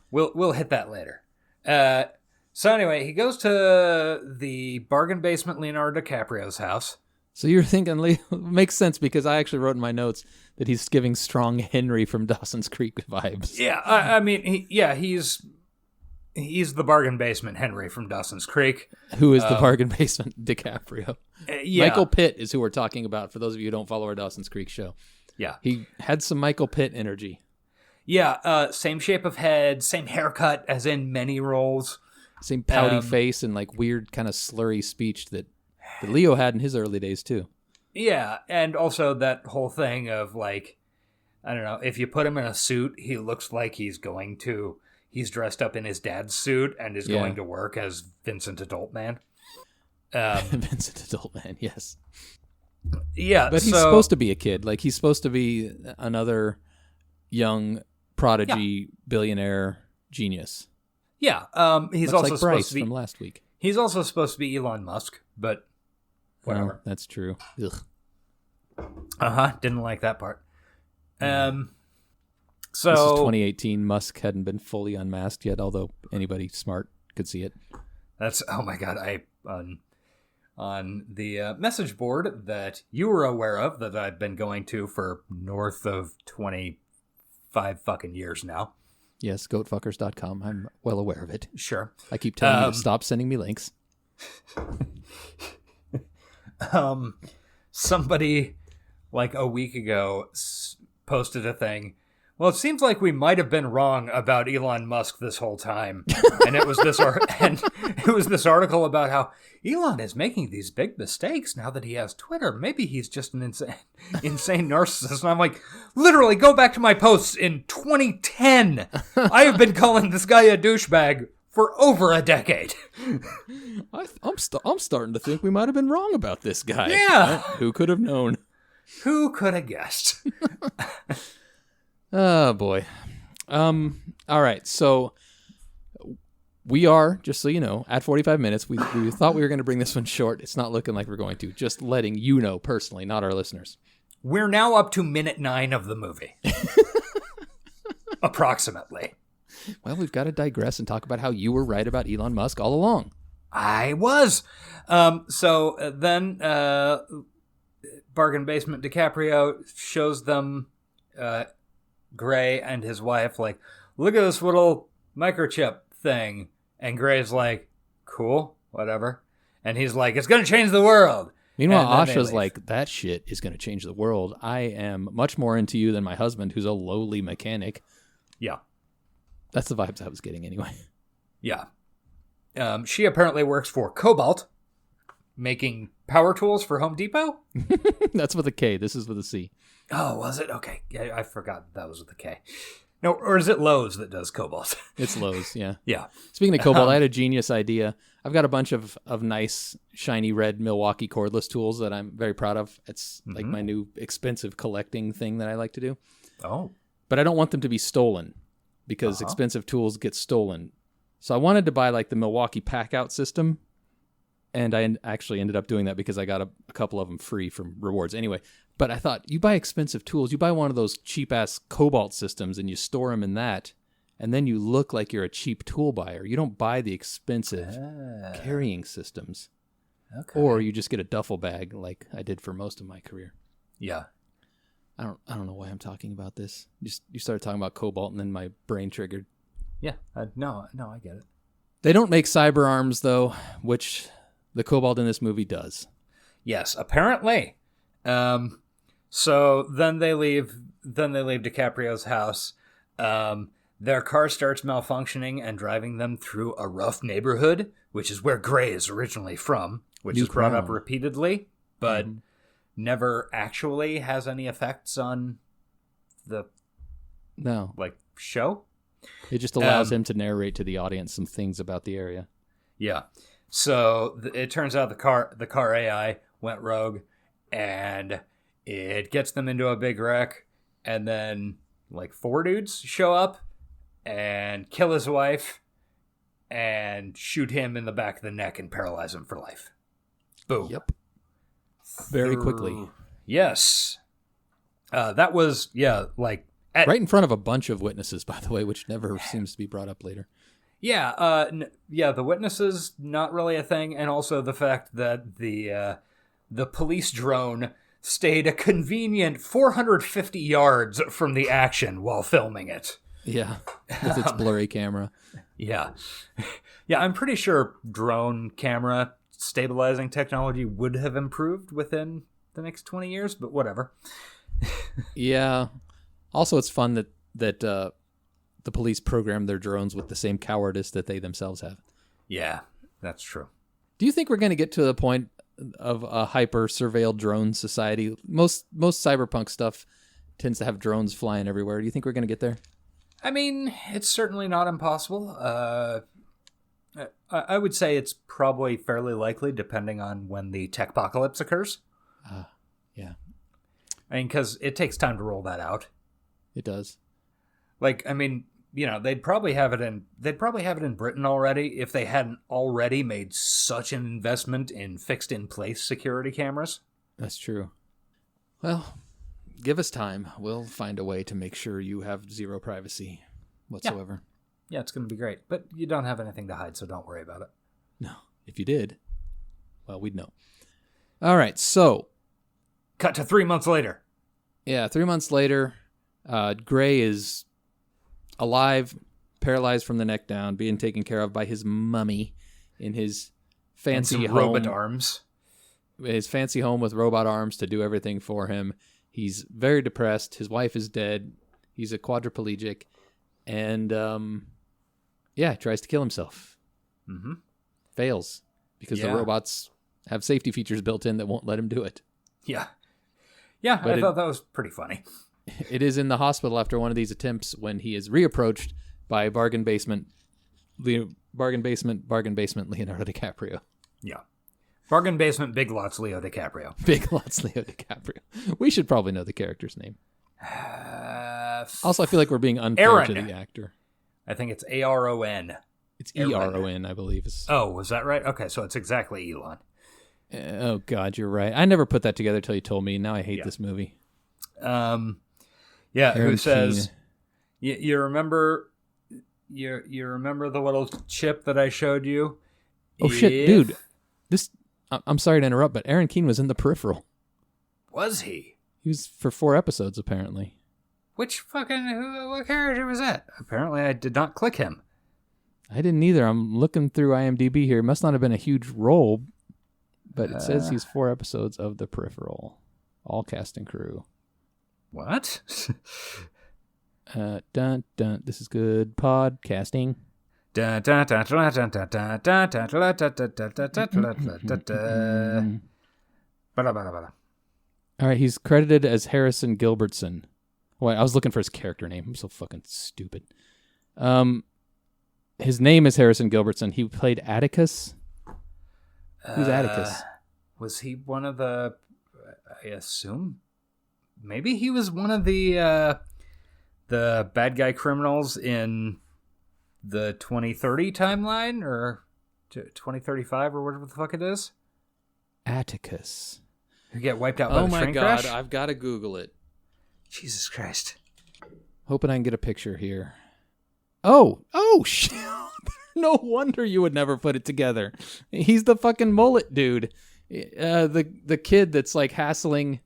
we'll hit that later. So anyway, he goes to the bargain basement Leonardo DiCaprio's house. So you're thinking, makes sense, because I actually wrote in my notes that he's giving strong Henry from Dawson's Creek vibes. Yeah, I mean, he's the bargain basement Henry from Dawson's Creek. Who is the bargain basement DiCaprio. Yeah. Michael Pitt is who we're talking about, for those of you who don't follow our Dawson's Creek show. Yeah. He had some Michael Pitt energy. Yeah, same shape of head, same haircut as in many roles. Same pouty face and like weird kind of slurry speech that Leo had in his early days too. Yeah, and also that whole thing of like, I don't know, if you put him in a suit, he looks like he's dressed up in his dad's suit and is going to work as Vincent Adultman. Vincent Adultman, yes. Yeah, but he's supposed to be a kid. Like, he's supposed to be another young prodigy billionaire genius. Yeah, he's much also like supposed Bryce to be from last week. He's also supposed to be Elon Musk, but whatever. Well, that's true. Ugh. Didn't like that part. So this is 2018. Musk hadn't been fully unmasked yet, although anybody smart could see it. That's, oh my god, on the message board that you were aware of, that I've been going to for north of 25 fucking years now. Yes, goatfuckers.com. I'm well aware of it. Sure. I keep telling you to stop sending me links. Somebody like a week ago posted a thing. Well, it seems like we might have been wrong about Elon Musk this whole time. And it was this article about how Elon is making these big mistakes now that he has Twitter. Maybe he's just an insane narcissist. And I'm like, literally, go back to my posts in 2010. I have been calling this guy a douchebag for over a decade. I'm starting to think we might have been wrong about this guy. Yeah. Who could have known? Who could have guessed? Oh, boy. All right, so we are, just so you know, at 45 minutes. We thought we were going to bring this one short. It's not looking like we're going to. Just letting you know personally, not our listeners. We're now up to minute 9 of the movie. Approximately. Well, we've got to digress and talk about how you were right about Elon Musk all along. I was. So then Bargain Basement DiCaprio shows them Gray and his wife, like, look at this little microchip thing. And Gray's like, cool, whatever. And he's like, it's going to change the world. Meanwhile, Asha's like, that shit is going to change the world. I am much more into you than my husband, who's a lowly mechanic. Yeah. That's the vibes I was getting anyway. Yeah. She apparently works for Cobalt, making power tools for Home Depot. That's with a K. This is with a C. Oh, was it? Okay. Yeah, I forgot that was with a K. No, or is it Lowe's that does Cobalt? It's Lowe's, yeah. Yeah. Speaking of Cobalt, I had a genius idea. I've got a bunch of nice, shiny red Milwaukee cordless tools that I'm very proud of. It's like my new expensive collecting thing that I like to do. Oh. But I don't want them to be stolen because expensive tools get stolen. So I wanted to buy like the Milwaukee pack-out system. And I actually ended up doing that because I got a couple of them free from rewards. Anyway, but I thought, you buy expensive tools, you buy one of those cheap-ass Cobalt systems and you store them in that, and then you look like you're a cheap tool buyer. You don't buy the expensive carrying systems. Okay. Or you just get a duffel bag like I did for most of my career. Yeah. I don't know why I'm talking about this. You started talking about Cobalt and then my brain triggered. Yeah. No, I get it. They don't make cyber arms, though, which the Cobalt in this movie does. Yes, apparently. So then they leave DiCaprio's house. Their car starts malfunctioning and driving them through a rough neighborhood, which is where Gray is originally from, which is brought up repeatedly, but never actually has any effects on the show. It just allows him to narrate to the audience some things about the area. Yeah. So it turns out the car AI went rogue, and it gets them into a big wreck, and then like 4 dudes show up and kill his wife and shoot him in the back of the neck and paralyze him for life. Boom. Yep. Very quickly. Yes. That was, like... right in front of a bunch of witnesses, by the way, which never seems to be brought up later. Yeah, the witnesses, not really a thing, and also the fact that the police drone stayed a convenient 450 yards from the action while filming it. Yeah, with its blurry camera. Yeah. Yeah, I'm pretty sure drone camera stabilizing technology would have improved within the next 20 years, but whatever. Yeah. Also, it's fun that the police program their drones with the same cowardice that they themselves have. Yeah, that's true. Do you think we're going to get to the point of a hyper-surveilled drone society? Most cyberpunk stuff tends to have drones flying everywhere. Do you think we're going to get there? I mean, it's certainly not impossible. I would say it's probably fairly likely, depending on when the techpocalypse occurs. Yeah. I mean, because it takes time to roll that out. It does. Like, I mean, they'd probably have it in Britain already if they hadn't already made such an investment in fixed in place security cameras. That's true. Well, give us time. We'll find a way to make sure you have zero privacy whatsoever. Yeah, it's going to be great. But you don't have anything to hide, so don't worry about it. No. If you did, well, we'd know. All right, so. Cut to 3 months later. Yeah, 3 months later, Gray is alive, paralyzed from the neck down, being taken care of by his mummy in his fancy home. Robot arms. His fancy home with robot arms to do everything for him. He's very depressed. His wife is dead. He's a quadriplegic. And, he tries to kill himself. Mm-hmm. Fails. Because the robots have safety features built in that won't let him do it. Yeah. Yeah, I thought that was pretty funny. It is in the hospital after one of these attempts when he is reapproached by Bargain Basement Bargain Basement, Leonardo DiCaprio. Yeah. Bargain Basement, Big Lots, Leo DiCaprio. Big Lots, Leo DiCaprio. We should probably know the character's name. Also, I feel like we're being unfair Aaron. to the actor. I think it's Aron. It's Eron, I believe. Oh, was that right? Okay, so it's exactly Elon. Oh, God, you're right. I never put that together till you told me. Now I hate this movie. Yeah, Aaron who says, you remember you remember the little chip that I showed you? Oh, shit, dude. I'm sorry to interrupt, but Aaron Keane was in The Peripheral. Was he? He was for 4 episodes, apparently. What character was that? Apparently I did not click him. I didn't either. I'm looking through IMDb here. It must not have been a huge role, but it says he's 4 episodes of The Peripheral. All cast and crew. What? Dun, dun. This is good podcasting. All right, he's credited as Harrison Gilbertson. Wait, I was looking for his character name. I'm so fucking stupid. His name is Harrison Gilbertson. He played Atticus. Who's Atticus? Was he one of the... I assume? Maybe he was one of the bad guy criminals in the 2030 timeline? Or 2035 or whatever the fuck it is? Atticus. Who get wiped out by the train crash? Oh my God, I've got to Google it. Jesus Christ. Hoping I can get a picture here. Oh, shit. No wonder you would never put it together. He's the fucking mullet dude. The kid that's like hassling.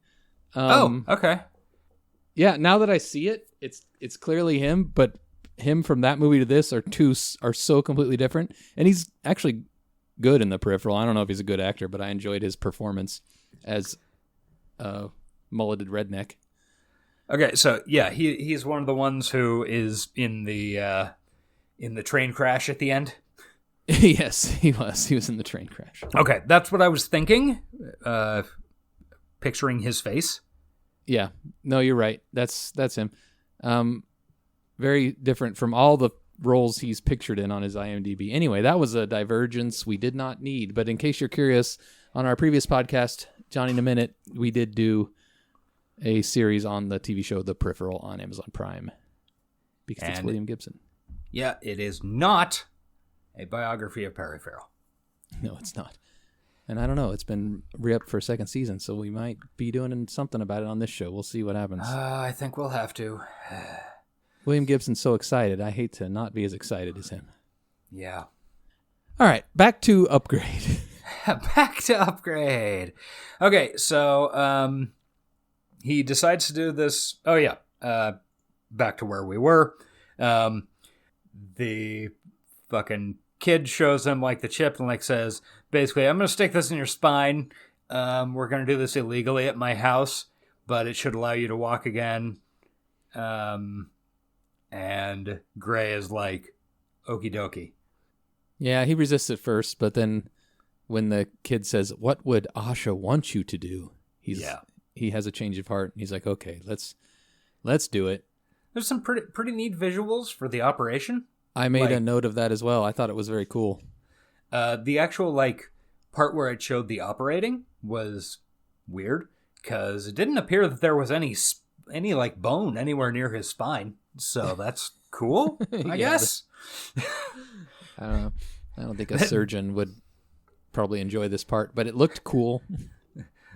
Okay. Yeah, now that I see it, it's clearly him, but him from that movie to this are so completely different. And he's actually good in The Peripheral. I don't know if he's a good actor, but I enjoyed his performance as a mulleted redneck. Okay, so yeah, he's one of the ones who is in the train crash at the end. Yes, he was. He was in the train crash. Okay, that's what I was thinking. Picturing his face. Yeah, no, you're right. That's him. Very different from all the roles he's pictured in on his IMDb. Anyway, that was a divergence we did not need. But in case you're curious, on our previous podcast, Johnny in a Minute, we did do a series on the TV show The Peripheral on Amazon Prime. Because it's William Gibson. Yeah, it is not a biography of Perry Farrell. No, it's not. And I don't know, it's been re-upped for a second season, so we might be doing something about it on this show. We'll see what happens. I think we'll have to. William Gibson's so excited. I hate to not be as excited as him. Yeah. All right, back to Upgrade. Back to Upgrade. Okay, so he decides to do this. Oh, yeah. Back to where we were. The fucking kid shows him like the chip and like says, basically, I'm going to stick this in your spine. We're going to do this illegally at my house, but it should allow you to walk again. And Gray is like, okie dokie. Yeah, he resists at first, but then when the kid says, what would Asha want you to do? He has a change of heart. He's like, okay, let's do it. There's some pretty neat visuals for the operation. I made a note of that as well. I thought it was very cool. The actual part where it showed the operating was weird because it didn't appear that there was any bone anywhere near his spine. So that's cool, I guess. I don't know. I don't think a surgeon would probably enjoy this part, but it looked cool.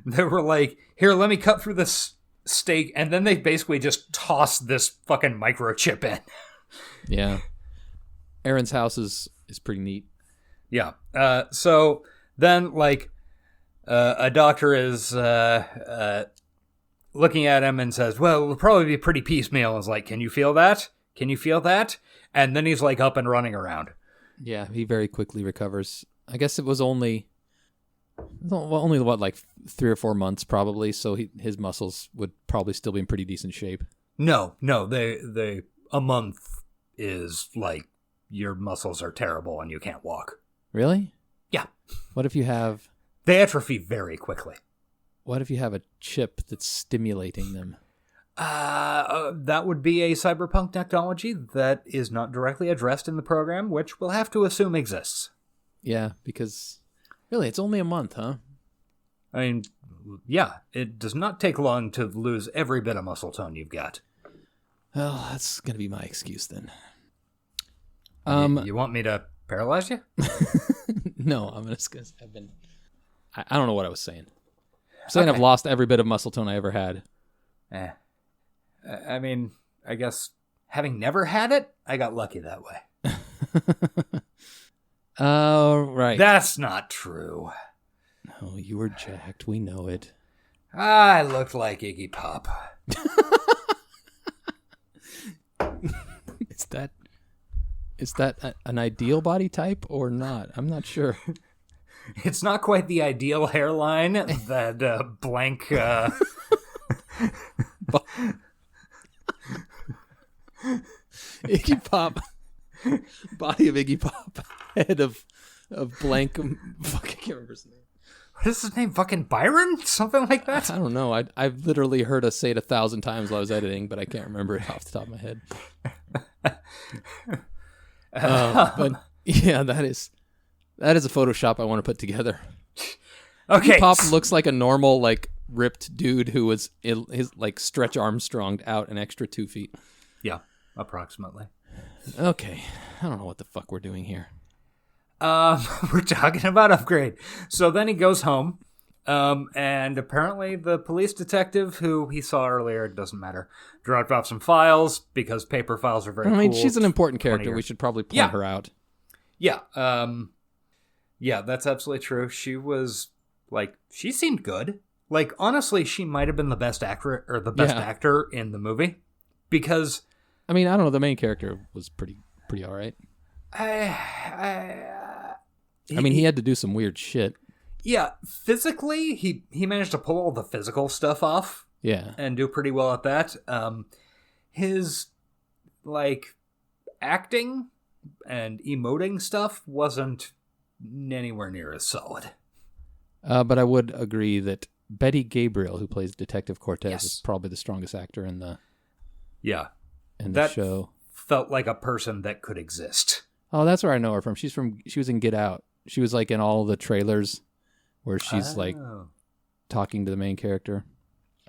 They were like, here, let me cut through this steak, and then they basically just toss this fucking microchip in. Yeah. Aaron's house is pretty neat. Yeah. So then, a doctor is looking at him and says, well, it'll probably be pretty piecemeal. And is like, can you feel that? Can you feel that? And then he's up and running around. Yeah, he very quickly recovers. I guess it was only 3 or 4 months probably, so his muscles would probably still be in pretty decent shape. No, they a month is your muscles are terrible and you can't walk. Really? Yeah. What if you have... They atrophy very quickly. What if you have a chip that's stimulating them? That would be a cyberpunk technology that is not directly addressed in the program, which we'll have to assume exists. Yeah, because really, it's only a month, huh? I mean, yeah, it does not take long to lose every bit of muscle tone you've got. Well, that's going to be my excuse then. You want me to paralyze you? No, I'm just going to... I don't know what I was saying. I'm saying I've lost every bit of muscle tone I ever had. I mean, I guess having never had it, I got lucky that way. Oh, right. That's not true. No, you were jacked. We know it. I looked like Iggy Pop. Is that an ideal body type or not? I'm not sure. It's not quite the ideal hairline, that blank... Iggy Pop. Body of Iggy Pop. Head of blank... Fuck, I can't remember his name. What is his name? Fucking Byron? Something like that? I don't know. I've literally heard us say it 1,000 times while I was editing, but I can't remember it off the top of my head. But yeah, that is a Photoshop I want to put together. Okay. Pop looks like a normal, like, ripped dude who was his like Stretch Armstronged out an extra 2 feet. Yeah, approximately. Okay, I don't know what the fuck we're doing here. We're talking about Upgrade. So then he goes home, and apparently the police detective who he saw earlier, it doesn't matter, dropped off some files because paper files are very cool. I mean, she's an important character. We should probably point her out. Yeah. Yeah, that's absolutely true. She was, like, she seemed good. Like, honestly, she might have been the best actor or the best actor in the movie because... I mean, I don't know. The main character was pretty all right. I mean, he had to do some weird shit. Yeah, physically, he managed to pull all the physical stuff off. Yeah. And do pretty well at that. His, like, acting and emoting stuff wasn't anywhere near as solid. But I would agree that Betty Gabriel, who plays Detective Cortez, is probably the strongest actor in the show. Felt like a person that could exist. Oh, that's where I know her from. She was in Get Out. She was like in all the trailers where she's like talking to the main character.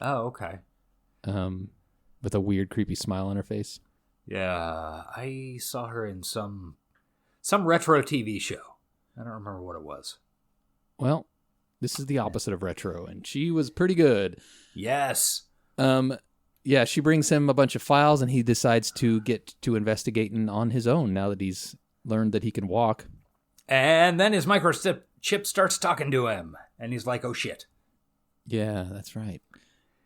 Oh, okay. With a weird, creepy smile on her face. Yeah, I saw her in some retro TV show. I don't remember what it was. Well, this is the opposite of retro, and she was pretty good. Yes. Yeah, she brings him a bunch of files, and he decides to get to investigating on his own now that he's learned that he can walk. And then his microchip starts talking to him, and he's like, oh shit. Yeah, that's right.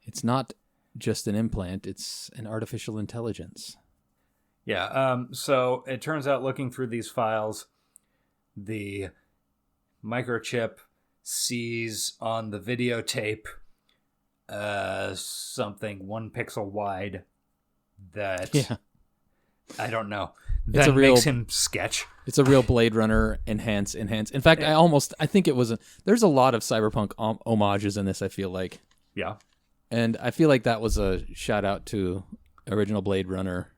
It's not just an implant, it's an artificial intelligence. Yeah, so it turns out looking through these files, the microchip sees on the videotape something 1 pixel wide that I don't know. That makes him sketch. It's a real Blade Runner enhance. In fact, I think it was there's a lot of Cyberpunk homages in this, I feel like. Yeah. And I feel like that was a shout out to original Blade Runner.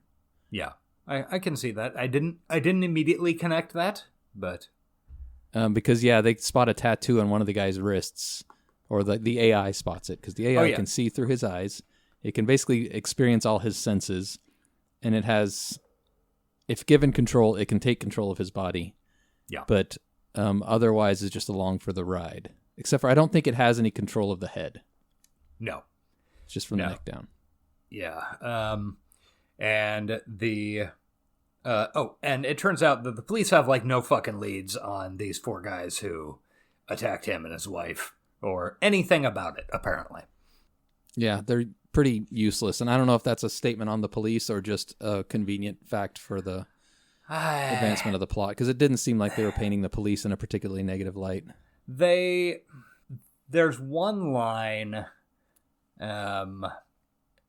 Yeah. I can see that. I didn't immediately connect that, but because they spot a tattoo on one of the guy's wrists. Or the AI spots it, because the AI can see through his eyes. It can basically experience all his senses, and it has, if given control, it can take control of his body. Yeah. But otherwise, is just along for the ride. Except for I don't think it has any control of the head. No. It's just from the neck down. Yeah. And and it turns out that the police have like no fucking leads on these 4 guys who attacked him and his wife. Or anything about it, apparently. Yeah, they're pretty useless. And I don't know if that's a statement on the police or just a convenient fact for the advancement of the plot. Because it didn't seem like they were painting the police in a particularly negative light. There's one line...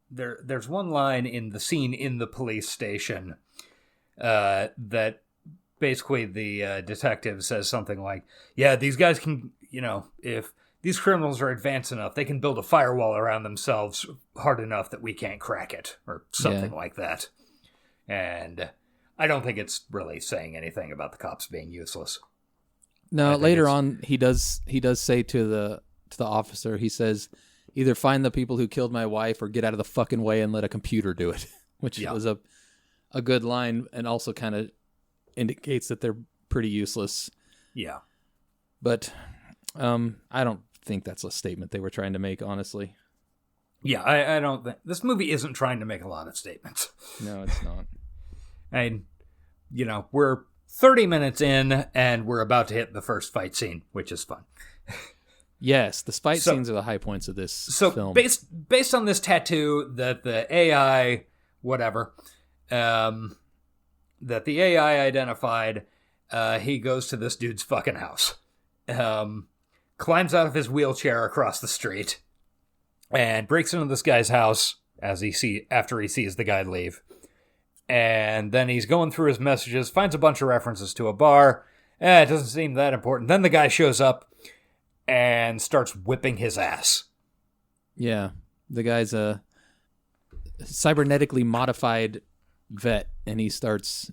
There's one line in the scene in the police station that basically the detective says something like, yeah, these guys can, if... these criminals are advanced enough. They can build a firewall around themselves hard enough that we can't crack it, or something like that. And I don't think it's really saying anything about the cops being useless. No, later on, he does say to the officer, he says, either find the people who killed my wife or get out of the fucking way and let a computer do it, which was a good line and also kind of indicates that they're pretty useless. Yeah. But I don't think that's a statement they were trying to make, honestly. Yeah, I don't think... This movie isn't trying to make a lot of statements. No, it's not. And, we're 30 minutes in, and we're about to hit the first fight scene, which is fun. Yes, the fight scenes are the high points of this film. Based on this tattoo that the AI, whatever, that the AI identified, he goes to this dude's fucking house. Climbs out of his wheelchair across the street and breaks into this guy's house after he sees the guy leave. And then he's going through his messages, finds a bunch of references to a bar. It doesn't seem that important. Then the guy shows up and starts whipping his ass. Yeah, the guy's a cybernetically modified vet, and he starts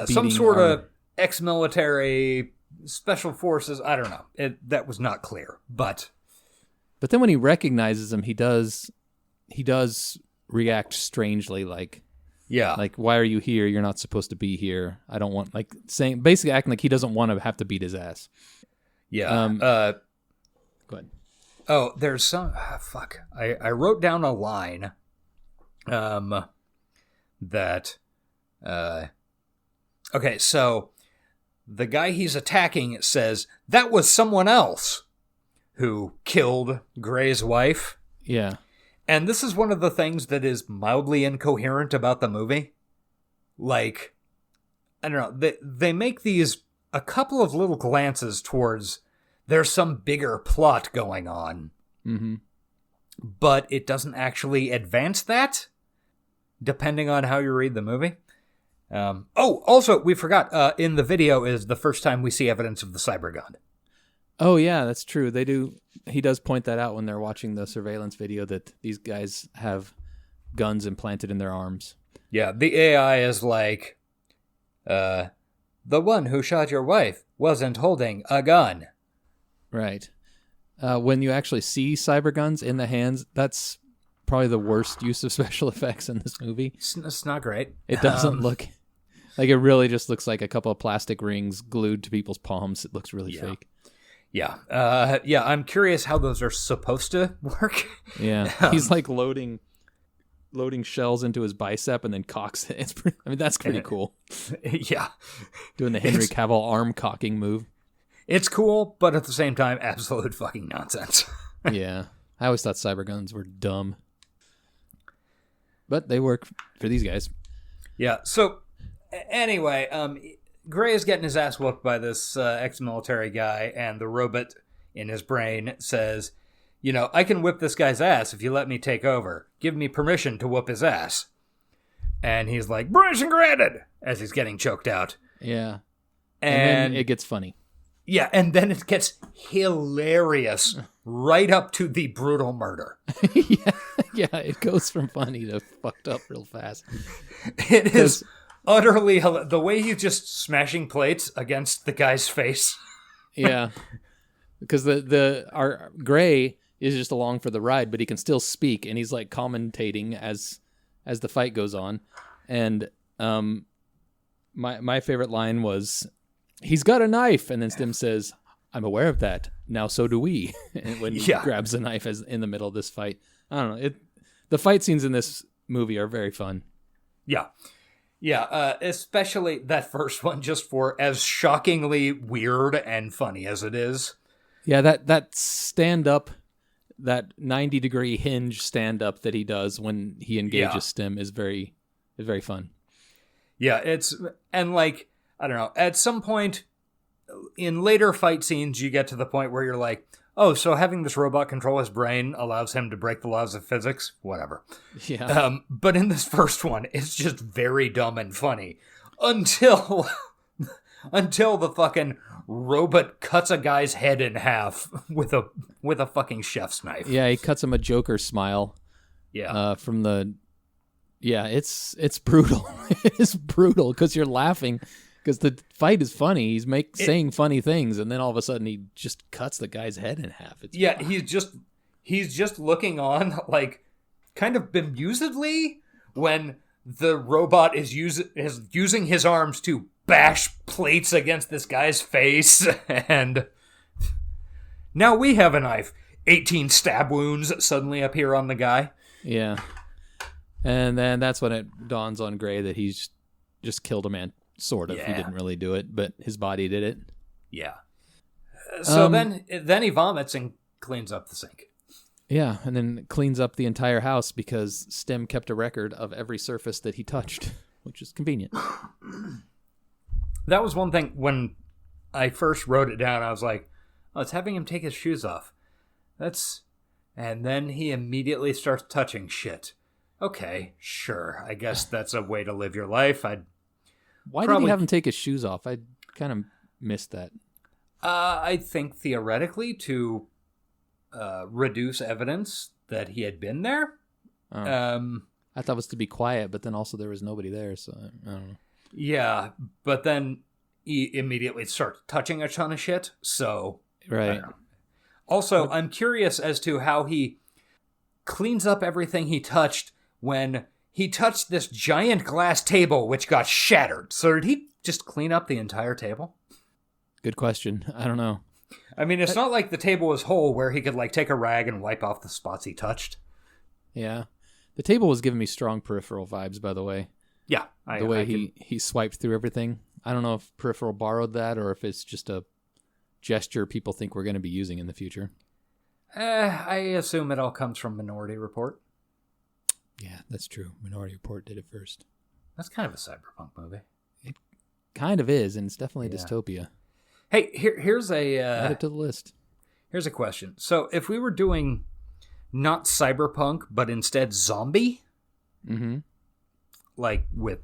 some sort of ex-military special forces. I don't know. That was not clear, but then when he recognizes him, he does react strangely, like why are you here? You're not supposed to be here. I don't want basically acting like he doesn't want to have to beat his ass. Yeah. Go ahead. Oh, there's some... fuck. I wrote down a line that... okay, so the guy he's attacking says, that was someone else who killed Gray's wife. Yeah. And this is one of the things that is mildly incoherent about the movie. Like, I don't know, they make these... a couple of little glances towards... there's some bigger plot going on. Mm-hmm. But it doesn't actually advance that, depending on how you read the movie. Also, we forgot, in the video is the first time we see evidence of the cyber gun. Oh, yeah, that's true. They do. He does point that out when they're watching the surveillance video, that these guys have guns implanted in their arms. Yeah, the AI is like, the one who shot your wife wasn't holding a gun. Right. When you actually see cyber guns in the hands, that's probably the worst use of special effects in this movie. It's not great. It doesn't look... like, it really just looks like a couple of plastic rings glued to people's palms. It looks really fake. Yeah. I'm curious how those are supposed to work. Yeah. He's like loading shells into his bicep and then cocks it. That's pretty cool. Yeah. Doing the Henry Cavill arm cocking move. It's cool, but at the same time, absolute fucking nonsense. Yeah. I always thought cyber guns were dumb. But they work for these guys. Yeah, so anyway, Gray is getting his ass whooped by this ex-military guy, and the robot in his brain says, I can whip this guy's ass if you let me take over. Give me permission to whoop his ass. And he's like, permission granted, as he's getting choked out. Yeah. And then it gets funny. Yeah, and then it gets hilarious right up to the brutal murder. Yeah, it goes from funny to fucked up real fast. It is utterly hilarious. The way he's just smashing plates against the guy's face. Yeah, because our Gray is just along for the ride, but he can still speak, and he's like commentating as the fight goes on. And my favorite line was, he's got a knife, and then Stim says, I'm aware of that. Now so do we. And when he grabs a knife as in the middle of this fight. I don't know. The fight scenes in this movie are very fun. Yeah. Yeah, especially that first one, just for as shockingly weird and funny as it is. Yeah, that stand-up, that 90-degree hinge stand-up that he does when he engages Stim is very fun. Yeah, and like, I don't know, at some point in later fight scenes, you get to the point where you're like, oh, so having this robot control his brain allows him to break the laws of physics? Whatever. Yeah. But in this first one, it's just very dumb and funny. Until until the fucking robot cuts a guy's head in half with a fucking chef's knife. Yeah, he cuts him a Joker smile. Yeah. From the... Yeah, it's brutal. It's brutal because you're laughing because the fight is funny. He's saying funny things, and then all of a sudden he just cuts the guy's head in half. He's just looking on, like, kind of bemusedly when the robot is using his arms to bash plates against this guy's face, and now we have a knife. 18 stab wounds suddenly appear on the guy. Yeah. And then that's when it dawns on Gray that he's just killed a man, sort of. Yeah. He didn't really do it, but his body did it. Yeah. So then he vomits and cleans up the sink. Yeah, and then cleans up the entire house because Stem kept a record of every surface that he touched, which is convenient. That was one thing when I first wrote it down. I was like, oh, it's having him take his shoes off. And then he immediately starts touching shit. Okay, sure. I guess that's a way to live your life. Why did he have him take his shoes off? I kind of missed that. I think theoretically to reduce evidence that he had been there. Oh. I thought it was to be quiet, but then also there was nobody there, so I don't know. Yeah, but then he immediately starts touching a ton of shit, so... Right. Also, I'm curious as to how he cleans up everything he touched when he touched this giant glass table which got shattered. So did he just clean up the entire table? Good question. I don't know. I mean, it's not like the table was whole where he could like take a rag and wipe off the spots he touched. Yeah. The table was giving me strong Peripheral vibes, by the way. Yeah. The way he swiped through everything. I don't know if Peripheral borrowed that or if it's just a gesture people think we're going to be using in the future. I assume it all comes from Minority Report. Yeah, that's true. Minority Report did it first. That's kind of a cyberpunk movie. It kind of is, and it's definitely dystopia. Hey, here's a... add it to the list. Here's a question. So if we were doing not cyberpunk, but instead zombie, like with,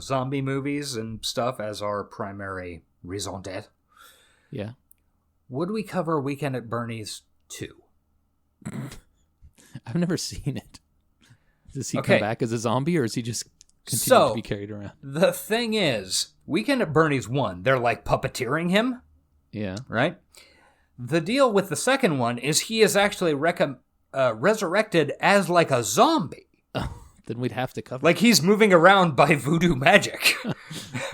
zombie movies and stuff as our primary raison d'etre, yeah, would we cover Weekend at Bernie's 2? I've never seen it. Does he come back as a zombie, or is he just continue to be carried around? The thing is, Weekend at Bernie's 1, they're like puppeteering him. Yeah. Right? The deal with the second one is he is actually resurrected as like a zombie. Oh, then we'd have to cover like he's moving around by voodoo magic.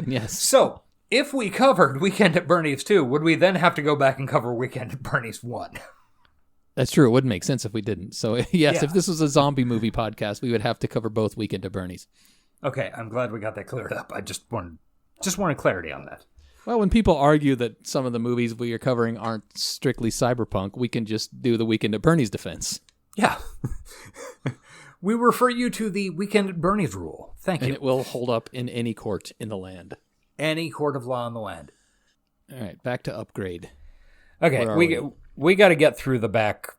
Yes. So, if we covered Weekend at Bernie's 2, would we then have to go back and cover Weekend at Bernie's 1? That's true. It wouldn't make sense if we didn't. So, yes, if this was a zombie movie podcast, we would have to cover both Weekend at Bernie's. Okay, I'm glad we got that cleared up. I just wanted clarity on that. Well, when people argue that some of the movies we are covering aren't strictly cyberpunk, we can just do the Weekend at Bernie's defense. Yeah. We refer you to the Weekend at Bernie's rule. Thank you. And it will hold up in any court in the land. Any court of law in the land. All right, back to Upgrade. Okay, we got to get through the back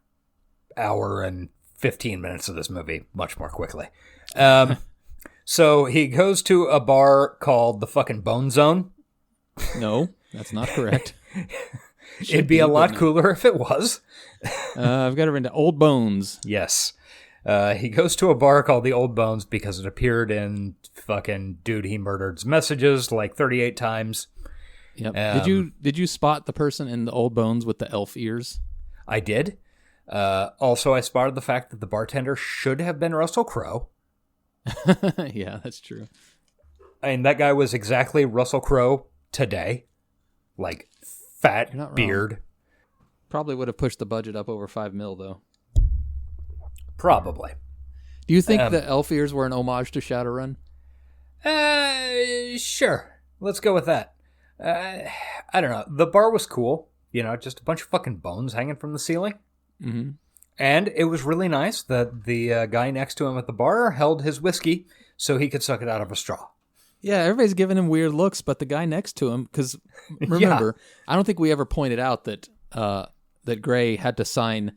hour and 15 minutes of this movie much more quickly. So he goes to a bar called the fucking Bone Zone. No, that's not correct. It'd be a lot cooler if it was. I've got it written down. Old Bones. Yes. He goes to a bar called the Old Bones because it appeared in fucking Dude He Murdered's messages like 38 times. Yep. Did you spot the person in the Old Bones with the elf ears? I did. Also, I spotted the fact that the bartender should have been Russell Crowe. Yeah, that's true. I mean, that guy was exactly Russell Crowe today. Like, fat beard. Probably would have pushed the budget up over $5 million, though. Probably. Do you think the elf ears were an homage to Shadowrun? Sure. Let's go with that. I don't know. The bar was cool. Just a bunch of fucking bones hanging from the ceiling. Mm-hmm. And it was really nice that the guy next to him at the bar held his whiskey so he could suck it out of a straw. Yeah, everybody's giving him weird looks, but the guy next to him, because remember, I don't think we ever pointed out that that Gray had to sign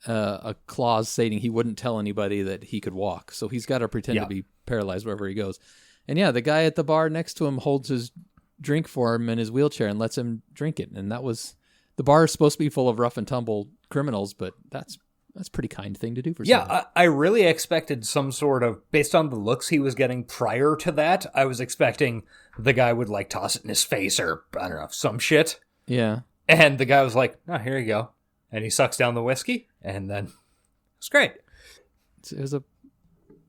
a clause stating he wouldn't tell anybody that he could walk. So he's got to pretend to be paralyzed wherever he goes. And yeah, the guy at the bar next to him holds his drink for him in his wheelchair and lets him drink it. And that was, the bar is supposed to be full of rough and tumble criminals, but that's a pretty kind thing to do for someone. Yeah, I really expected some sort of, based on the looks he was getting prior to that, I was expecting the guy would like toss it in his face or, I don't know, some shit. Yeah. And the guy was like, oh, here you go. And he sucks down the whiskey, and then it's great. It was a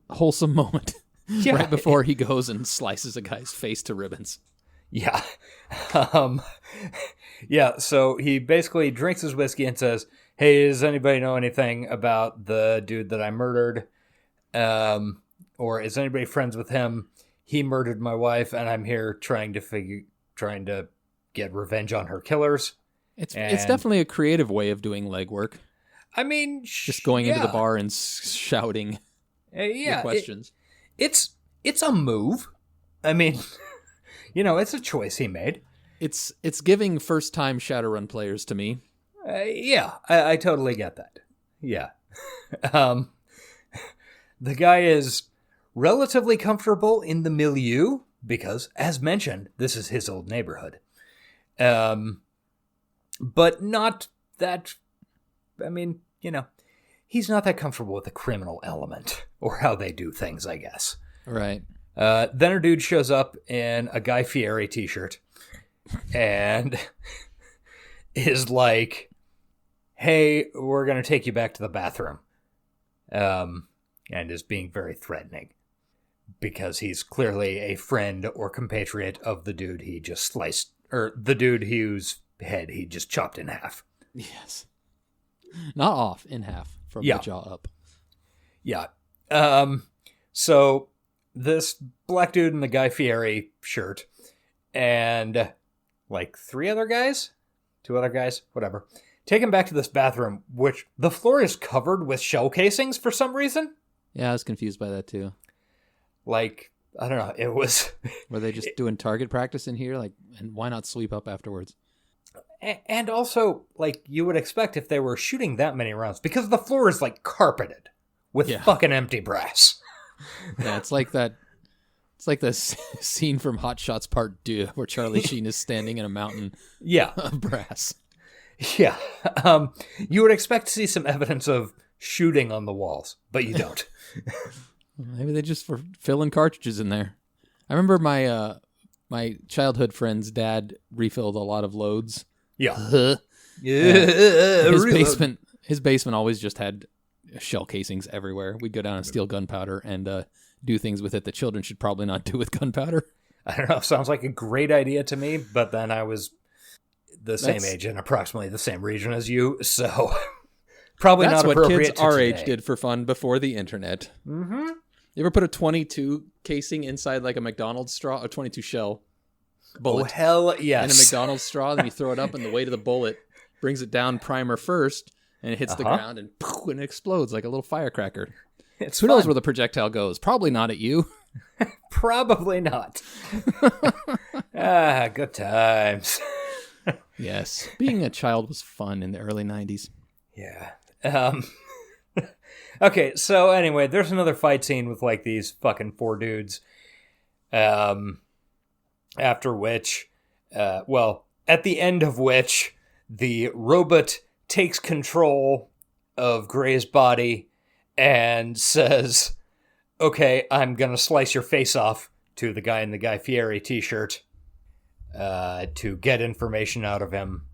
wholesome moment. Yeah. Right before he goes and slices a guy's face to ribbons. Yeah. Yeah, so he basically drinks his whiskey and says, hey, does anybody know anything about the dude that I murdered? Or is anybody friends with him? He murdered my wife, and I'm here trying to get revenge on her killers. It's definitely a creative way of doing legwork. I mean, just going into the bar and shouting your questions. It's a move. I mean, it's a choice he made. It's giving first-time Shadowrun players to me. Yeah, I totally get that. Yeah. The guy is relatively comfortable in the milieu because, as mentioned, this is his old neighborhood. But not that, I mean, he's not that comfortable with the criminal element or how they do things, I guess. Right. Then a dude shows up in a Guy Fieri t-shirt and is like, hey, we're going to take you back to the bathroom. And is being very threatening because he's clearly a friend or compatriot of the dude he just sliced, or the dude whose head he just chopped in half. Yes. Not off, in half from the jaw up. Yeah. So this black dude in the Guy Fieri shirt and like 2 other guys, whatever, take him back to this bathroom, which the floor is covered with shell casings for some reason. Yeah, I was confused by that too. Like, I don't know, it was... Were they just doing target practice in here? Like, and why not sweep up afterwards? And also, like, you would expect if they were shooting that many rounds, because the floor is, like, carpeted with fucking empty brass. Yeah, it's like that... It's like the scene from Hot Shots Part 2, where Charlie Sheen is standing in a mountain of brass. Yeah. You would expect to see some evidence of shooting on the walls, but you don't. Maybe they just were filling cartridges in there. I remember my childhood friend's dad refilled a lot of loads. Yeah. His basement always just had shell casings everywhere. We'd go down and steal gunpowder and do things with it that children should probably not do with gunpowder. I don't know. Sounds like a great idea to me, but then I was the same age and approximately the same region as you, so probably not appropriate. That's what kids our today. age did for fun before the internet. Mm-hmm. You ever put a 22 casing inside like a McDonald's straw, a 22 shell bullet? Oh, hell yes. In a McDonald's straw, then you throw it up, and the weight of the bullet brings it down primer first, and it hits the ground, and poof, and it explodes like a little firecracker. Who knows where the projectile goes? Probably not at you. Probably not. Good times. Yes. Being a child was fun in the early 90s. Yeah. Okay, so anyway, there's another fight scene with like these fucking 4 dudes. After which, at the end of which, the robot takes control of Gray's body and says, okay, I'm gonna slice your face off, to the guy in the Guy Fieri t-shirt, to get information out of him.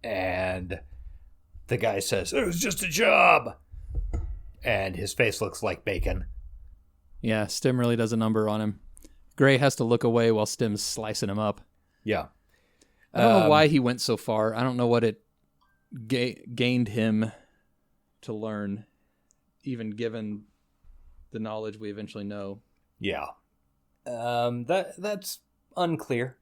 And the guy says, it was just a job. And his face looks like bacon. Yeah, Stim really does a number on him. Gray has to look away while Stim's slicing him up. Yeah. I don't know why he went so far. I don't know what it gained him to learn, even given the knowledge we eventually know. Yeah. That's unclear.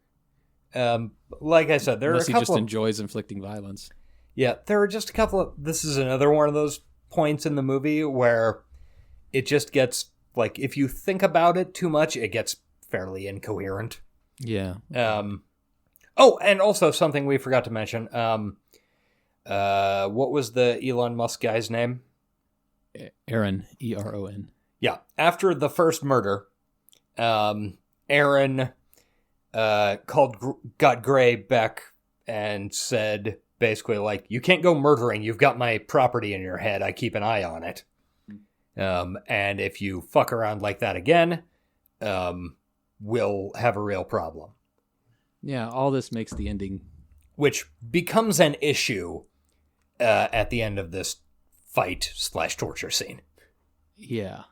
Like I said, there Unless are a couple he just enjoys inflicting violence. Yeah, there are just a couple of... This is another one of those points in the movie where it just gets, like, if you think about it too much, it gets fairly incoherent. Yeah. Oh, and also something we forgot to mention. What was the Elon Musk guy's name? Aaron, E-R-O-N. Yeah. After the first murder, Aaron got Gray back and said basically like, you can't go murdering. You've got my property in your head. I keep an eye on it. And if you fuck around like that again, we'll have a real problem. Yeah, all this makes the ending... Which becomes an issue at the end of this fight/torture scene. Yeah.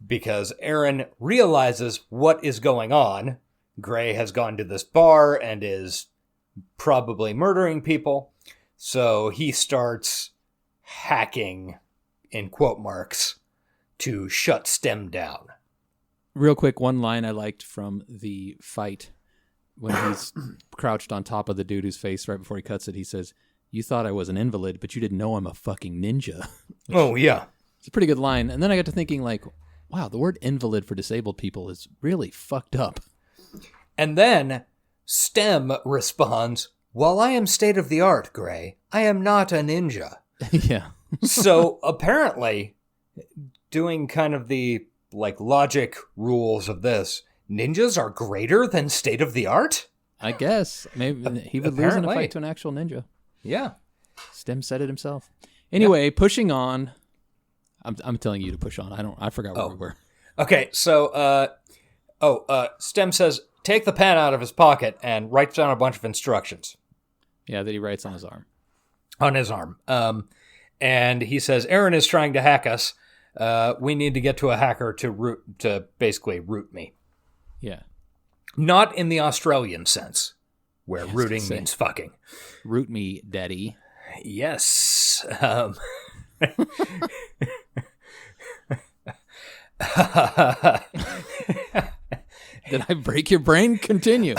Because Aaron realizes what is going on. Gray has gone to this bar and is probably murdering people. So he starts hacking, in quote marks, to shut STEM down. Real quick, one line I liked from the fight when he's crouched on top of the dude whose face right before he cuts it. He says, "You thought I was an invalid, but you didn't know I'm a fucking ninja." Oh, yeah. It's a pretty good line. And then I got to thinking, like, wow, the word invalid for disabled people is really fucked up. And then STEM responds, "While I am state of the art, Gray, I am not a ninja." Yeah. So apparently, doing kind of the like logic rules of this, ninjas are greater than state of the art? I guess. Maybe he would lose in a fight to an actual ninja. Yeah. STEM said it himself. Anyway, pushing on. I'm telling you to push on. I forgot where we were. Okay, so STEM says, take the pen out of his pocket and writes down a bunch of instructions. Yeah, that he writes on his arm. On his arm. And he says, Aaron is trying to hack us. We need to get to a hacker to basically root me. Yeah. Not in the Australian sense, where rooting means fucking. Root me, daddy. Yes. Did I break your brain? Continue.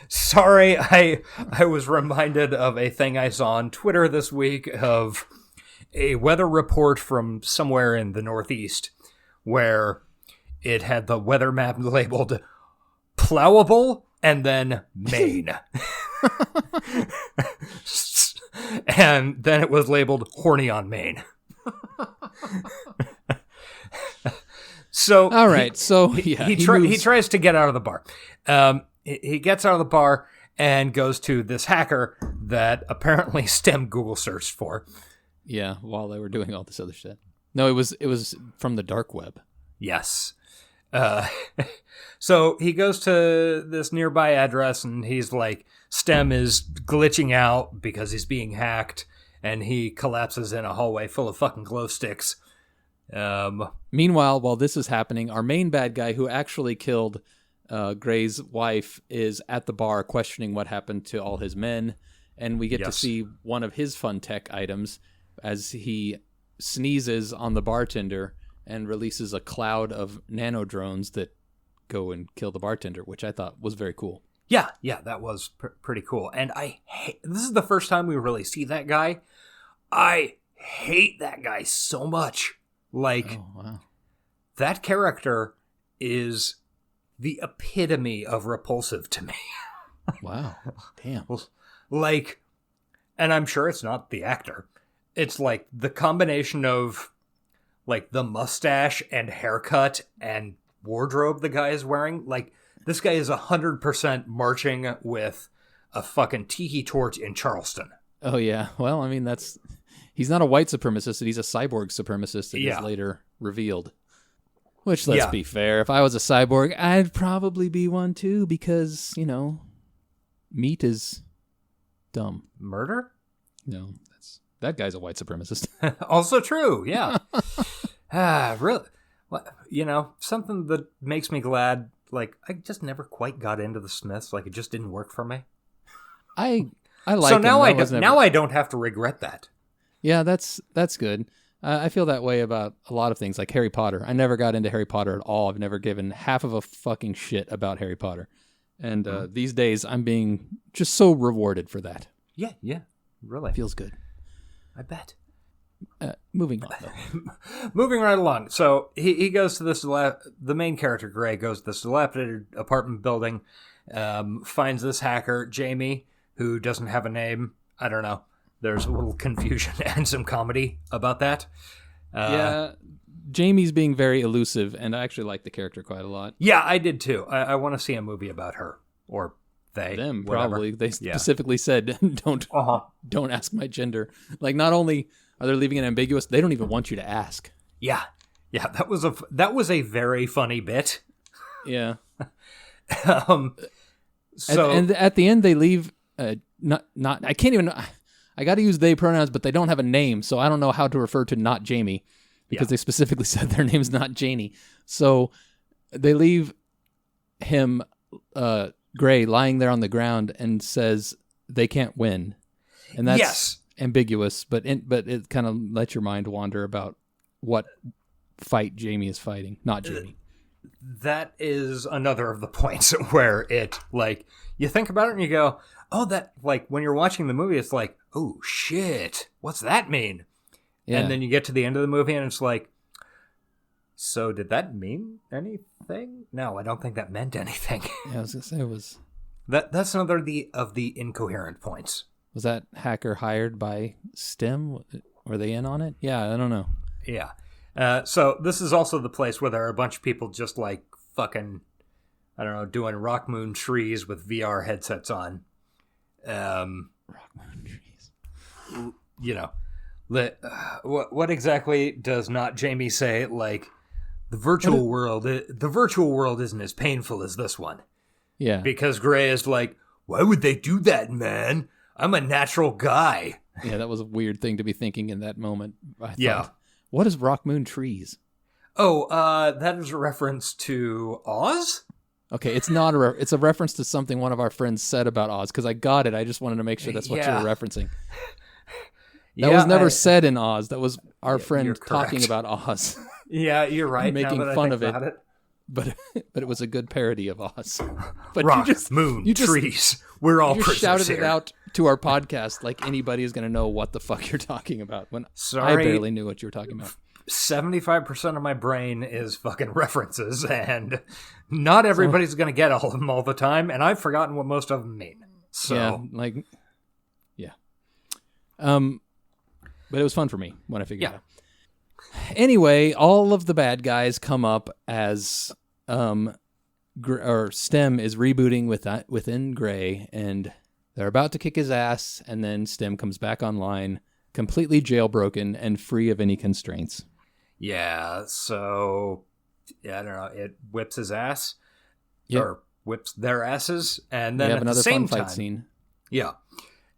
Sorry, I was reminded of a thing I saw on Twitter this week of a weather report from somewhere in the Northeast where it had the weather map labeled plowable and then Maine. And then it was labeled horny on Maine. So all right, he tries to get out of the bar. He gets out of the bar and goes to this hacker that apparently STEM Google searched for. Yeah, while they were doing all this other shit. No, it was from the dark web. Yes. So he goes to this nearby address and he's like, STEM is glitching out because he's being hacked, and he collapses in a hallway full of fucking glow sticks. Meanwhile, while this is happening, our main bad guy who actually killed Gray's wife is at the bar questioning what happened to all his men, and we get to see one of his fun tech items as he sneezes on the bartender and releases a cloud of nano drones that go and kill the bartender, which I thought was very cool. Yeah, that was pretty cool. And this is the first time we really see that guy. I hate that guy so much. Like, oh, wow. That character is the epitome of repulsive to me. Wow. Damn. Like, and I'm sure it's not the actor. It's like the combination of like the mustache and haircut and wardrobe the guy is wearing. Like, this guy is 100% marching with a fucking tiki torch in Charleston. Oh, yeah. Well, I mean, he's not a white supremacist. He's a cyborg supremacist that is later revealed. Which, let's be fair, if I was a cyborg, I'd probably be one too because, meat is dumb. Murder? No, that guy's a white supremacist. Also true, yeah. Really? Something that makes me glad, like, I just never quite got into the Smiths. Like, it just didn't work for me. I like so now I don't have to regret that. Yeah, that's good. I feel that way about a lot of things, like Harry Potter. I never got into Harry Potter at all. I've never given half of a fucking shit about Harry Potter. And these days, I'm being just so rewarded for that. Yeah, really. Feels good. I bet. Moving on, though. Moving right along. So he goes to this, the main character, Gray, goes to this dilapidated apartment building, finds this hacker, Jamie, who doesn't have a name. I don't know. There's a little confusion and some comedy about that. Yeah, Jamie's being very elusive, and I actually like the character quite a lot. Yeah, I did too. I want to see a movie about her, or them whatever. probably. They Yeah. specifically said, don't ask my gender. Like, not only are they leaving it ambiguous, they don't even want you to ask. Yeah. That was a very funny bit. Yeah. So and at the end they leave not I can't even I got to use they pronouns, but they don't have a name, so I don't know how to refer to not Jamie because they specifically said their name's not Janie. So they leave him Gray lying there on the ground and says they can't win. And that's ambiguous, but it kind of lets your mind wander about what fight Jamie is fighting, not Jamie. That is another of the points where it, like, you think about it and you go, oh, that, like, when you're watching the movie, it's like, oh, shit, what's that mean? Yeah. And then you get to the end of the movie and it's like, so did that mean anything? No, I don't think that meant anything. Yeah, I was going to say it was... That's another of the incoherent points. Was that hacker hired by STEM? Were they in on it? Yeah, I don't know. Yeah. So this is also the place where there are a bunch of people just like fucking, I don't know, doing Rock Moon Trees with VR headsets on. Rock Moon Trees. You know, what exactly does not Jamie say? Like, the virtual world isn't as painful as this one. Yeah. Because Gray is like, why would they do that, man? I'm a natural guy. Yeah, that was a weird thing to be thinking in that moment. I thought, yeah. What is Rock Moon Trees? Oh, that is a reference to Oz? Okay, it's not it's a reference to something one of our friends said about Oz, because I got it. I just wanted to make sure that's what you were referencing. That was never said in Oz. That was our friend talking about Oz. Yeah, you're right. Making fun of it. But it was a good parody of Oz. But Rock, Moon, Trees. We're all prisoners shouted here. it out to our podcast like anybody is going to know what the fuck you're talking about. When Sorry, I barely knew what you were talking about. 75% of my brain is fucking references, and not everybody's going to get all of them all the time, and I've forgotten what most of them mean. So, yeah. But it was fun for me when I figured it out. Anyway, all of the bad guys come up as STEM is rebooting within Gray, and they're about to kick his ass, and then STEM comes back online, completely jailbroken and free of any constraints. Yeah, so, I don't know, it whips his ass, or whips their asses, and then we have at another the same fun time, fight scene. Yeah.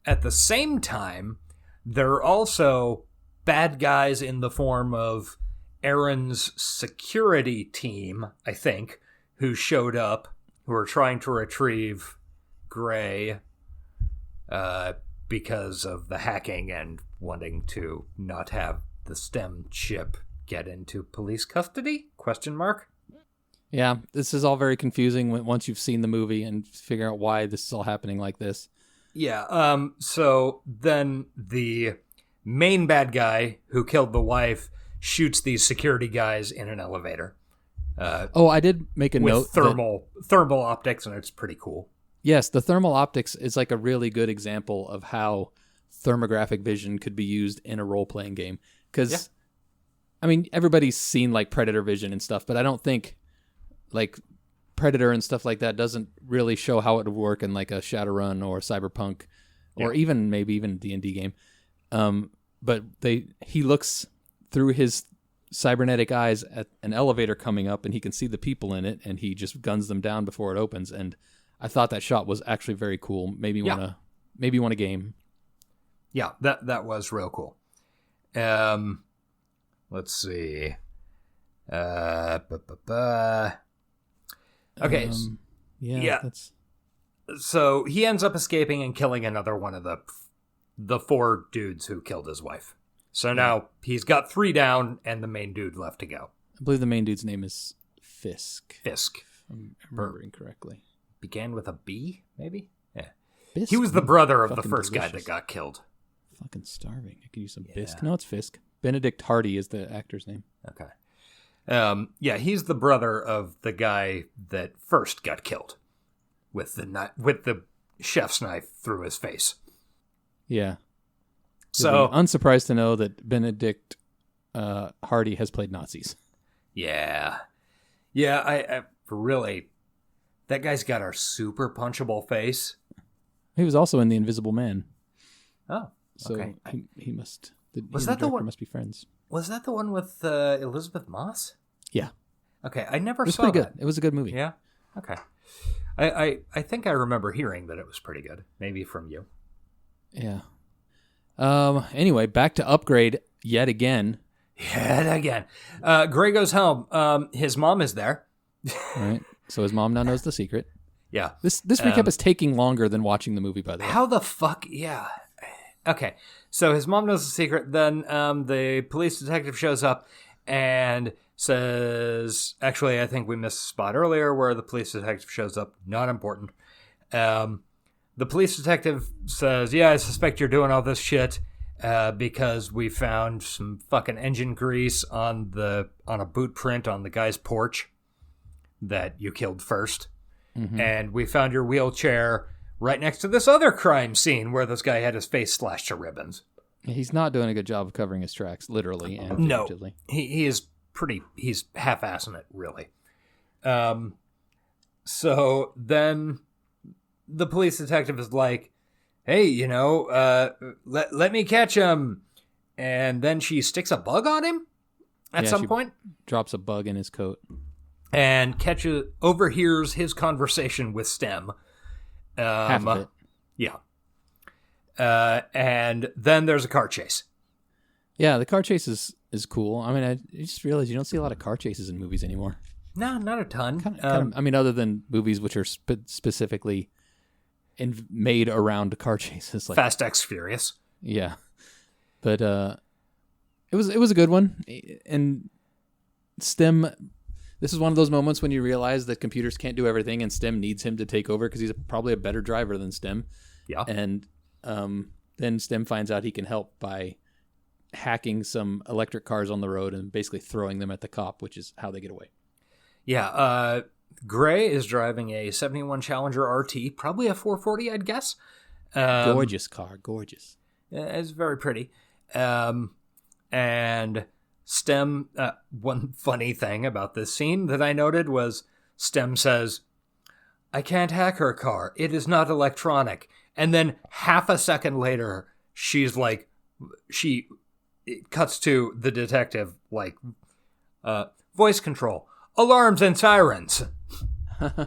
At the same time, there are also bad guys in the form of Aaron's security team, I think, who showed up, who are trying to retrieve Gray because of the hacking and wanting to not have the STEM chip get into police custody? ? Yeah, this is all very confusing once you've seen the movie and figure out why this is all happening like this. Yeah, so then the main bad guy who killed the wife shoots these security guys in an elevator. I did make a note. With thermal optics, and it's pretty cool. Yes, the thermal optics is like a really good example of how thermographic vision could be used in a role-playing game. Because, I mean, everybody's seen like Predator vision and stuff, but I don't think like Predator and stuff like that doesn't really show how it would work in like a Shadowrun or Cyberpunk or even maybe even a D&D game. But he looks through his cybernetic eyes at an elevator coming up, and he can see the people in it, and he just guns them down before it opens. And I thought that shot was actually very cool. Maybe want a game. Yeah, that was real cool. Let's see. Okay. So he ends up escaping and killing another one of the 4 dudes who killed his wife. So now he's got 3 down and the main dude left to go. I believe the main dude's name is Fisk. If I'm remembering correctly. Began with a B, maybe? Yeah. Bisque? He was the brother of the Fucking first guy delicious. that got killed. Fucking starving. I could use some bisque. No, it's Fisk. Benedict Hardy is the actor's name. Okay. He's the brother of the guy that first got killed with the chef's knife through his face. Yeah. So unsurprised to know that Benedict Hardy has played Nazis. Yeah. I really That guy's got a super punchable face. He was also in The Invisible Man. Oh, So okay. he must. Was he and that the director one- must be friends. Was that the one with Elizabeth Moss? Yeah, Okay, I never it was saw pretty that. good. It was a good movie. Yeah. Okay. I think I remember hearing that it was pretty good. Maybe from you. Yeah. Anyway, back to Upgrade yet again. Yet again. Gray goes home. His mom is there. Right. So his mom now knows the secret. Yeah. This recap is taking longer than watching the movie, by the way. How the fuck? Yeah. Okay. So his mom knows the secret. Then the police detective shows up and says, actually, I think we missed a spot earlier where the police detective shows up. Not important. The police detective says, yeah, I suspect you're doing all this shit because we found some fucking engine grease on a boot print on the guy's porch that you killed first. Mm-hmm. And we found your wheelchair right next to this other crime scene where this guy had his face slashed to ribbons. He's not doing a good job of covering his tracks, literally and No, figuratively. he's half-assing it, really. So then the police detective is like, hey, let me catch him. And then she sticks a bug on him at Yeah, some she point drops a bug in his coat. and overhears his conversation with Stem. Half of it. Yeah. And then there's a car chase. Yeah, the car chase is cool. I mean, I just realized you don't see a lot of car chases in movies anymore. No, not a ton. I mean, other than movies which are specifically made around car chases, like Fast X Furious. yeah. But it was a good one, and STEM. This is one of those moments when you realize that computers can't do everything, and STEM needs him to take over because he's probably a better driver than STEM. Yeah. And then STEM finds out he can help by hacking some electric cars on the road and basically throwing them at the cop, which is how they get away. Yeah. Gray is driving a 71 Challenger RT, probably a 440, I'd guess. Gorgeous car, gorgeous. It's very pretty. And Stem, one funny thing about this scene that I noted was Stem says, I can't hack her car. It is not electronic. And then half a second later, she's like, it cuts to the detective, like, voice control, alarms and sirens.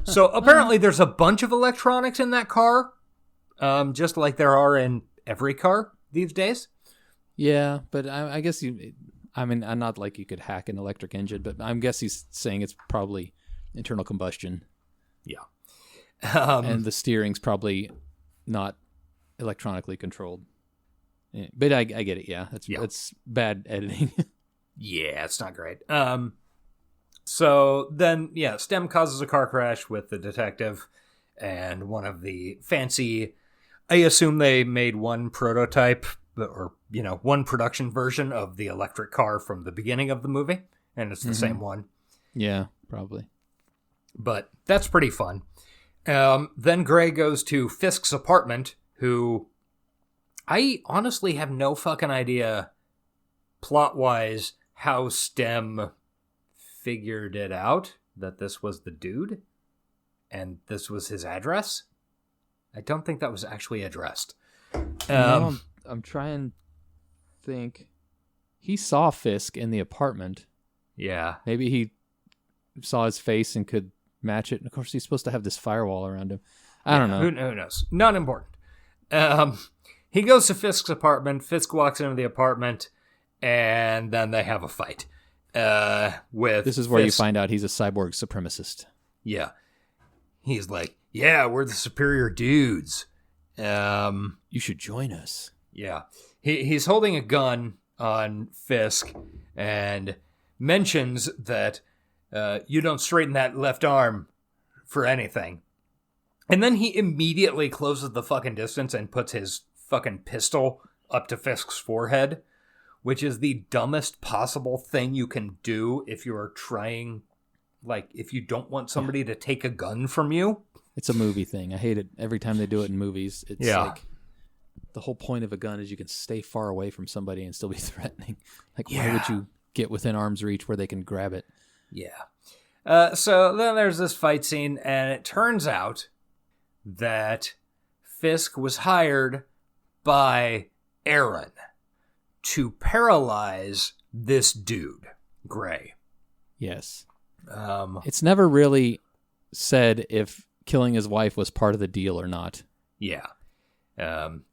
So apparently there's a bunch of electronics in that car, just like there are in every car these days. Yeah, but I guess I'm not like you could hack an electric engine, but I guess he's saying it's probably internal combustion. Yeah. And the steering's probably not electronically controlled. Yeah, but I get it, yeah. That's bad editing. Yeah, it's not great. So then, yeah, Stem causes a car crash with the detective and one of the fancy, I assume they made one prototype or, one production version of the electric car from the beginning of the movie. And it's the same one. Yeah, probably. But that's pretty fun. Then Gray goes to Fisk's apartment, who I honestly have no fucking idea plot-wise how Stem figured it out that this was the dude and this was his address. I don't think that was actually addressed. I'm trying to think. He saw Fisk in the apartment. Yeah. Maybe he saw his face and could match it. And of course, he's supposed to have this firewall around him. I don't know. Who knows? Not important. He goes to Fisk's apartment. Fisk walks into the apartment, and then they have a fight. This is where Fisk. you find out he's a cyborg supremacist. Yeah. He's like, yeah, we're the superior dudes. You should join us. Yeah. He's holding a gun on Fisk and mentions that you don't straighten that left arm for anything. And then he immediately closes the fucking distance and puts his fucking pistol up to Fisk's forehead, which is the dumbest possible thing you can do if you're trying, if you don't want somebody to take a gun from you. It's a movie thing. I hate it every time they do it in movies. It's like the whole point of a gun is you can stay far away from somebody and still be threatening. Why would you get within arm's reach where they can grab it? Yeah. So then there's this fight scene, and it turns out that Fisk was hired by Aaron to paralyze this dude, Gray. Yes. It's never really said if killing his wife was part of the deal or not. Yeah.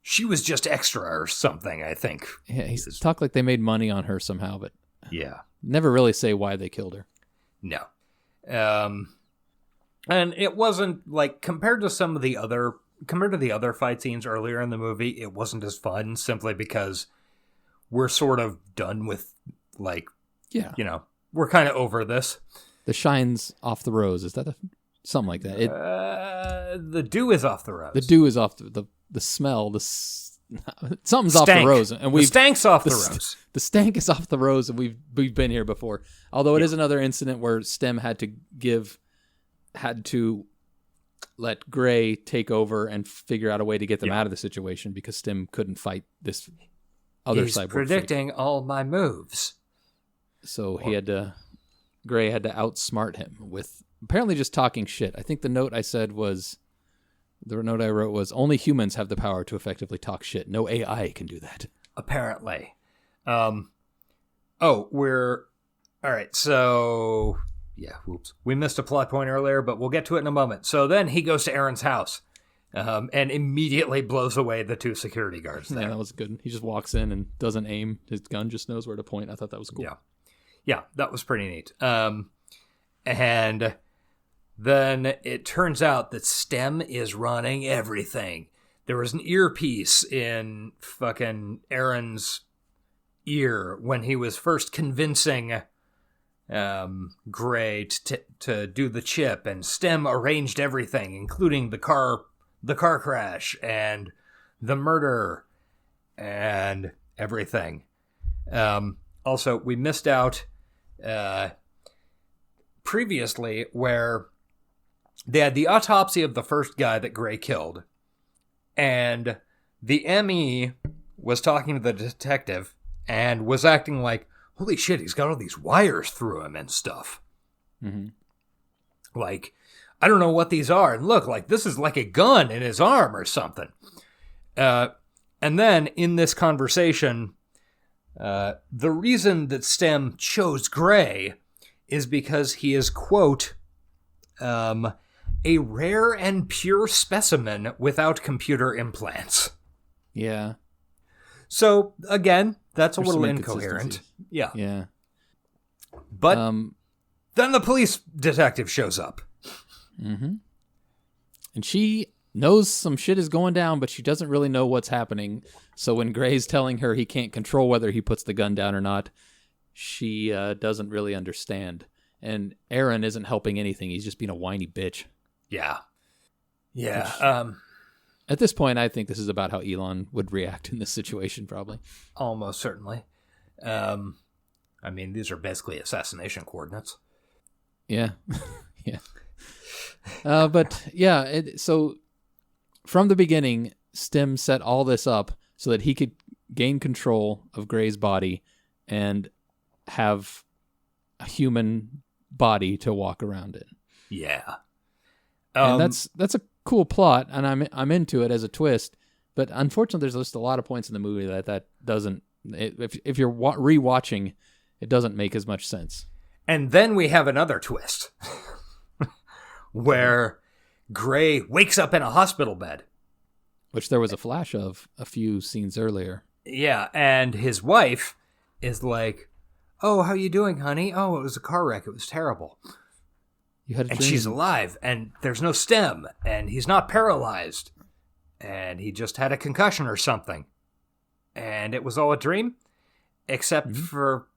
She was just extra or something, I think. Yeah, he's talked like they made money on her somehow, but yeah, never really say why they killed her. No. And it wasn't like compared to the other fight scenes earlier in the movie, it wasn't as fun simply because we're sort of done with we're kind of over this. The shine's off the rose. Is that something like that? The dew is off the rose. The dew is off the smell. Something's off the rose, and the stank's off the rose. The stank is off the rose, and we've been here before. Although it is another incident where Stem had to let Gray take over and figure out a way to get them out of the situation because Stem couldn't fight this other cyborg. He's predicting all my moves. So Gray had to outsmart him with apparently just talking shit. I think the note I wrote was, only humans have the power to effectively talk shit. No AI can do that. Apparently. All right, so... Yeah, whoops. We missed a plot point earlier, but we'll get to it in a moment. So then he goes to Aaron's house and immediately blows away the 2 security guards there. Yeah, that was good. He just walks in and doesn't aim. His gun just knows where to point. I thought that was cool. Yeah, that was pretty neat. And then it turns out that Stem is running everything. There was an earpiece in fucking Aaron's ear when he was first convincing Gray to do the chip, and Stem arranged everything, including the car crash and the murder and everything. Also, we missed out previously where they had the autopsy of the first guy that Gray killed, and the ME was talking to the detective and was acting like, holy shit, he's got all these wires through him and stuff. Mm-hmm. Like, I don't know what these are. And look, like, this is like a gun in his arm or something. And then in this conversation, the reason that Stem chose Gray is because he is, quote, a rare and pure specimen without computer implants. Yeah. So, again, that's a little incoherent. Yeah. Yeah. But then the police detective shows up. Mm-hmm. And she knows some shit is going down, but she doesn't really know what's happening. So when Gray's telling her he can't control whether he puts the gun down or not, she doesn't really understand. And Aaron isn't helping anything. He's just being a whiny bitch. Yeah. Yeah. At this point, I think this is about how Elon would react in this situation, probably. Almost certainly. I mean, these are basically assassination coordinates. Yeah. Yeah. But, yeah, so from the beginning, Stem set all this up so that he could gain control of Gray's body and have a human body to walk around in. Yeah. And that's a cool plot, and I'm into it as a twist. But unfortunately, there's just a lot of points in the movie that doesn't. If you're rewatching, it doesn't make as much sense. And then we have another twist, where Gray wakes up in a hospital bed, which there was a flash of a few scenes earlier. Yeah, and his wife is like, "Oh, how you doing, honey? Oh, it was a car wreck. It was terrible." You had a and dream. She's alive, and there's no Stem, and he's not paralyzed, and he just had a concussion or something. And it was all a dream, except for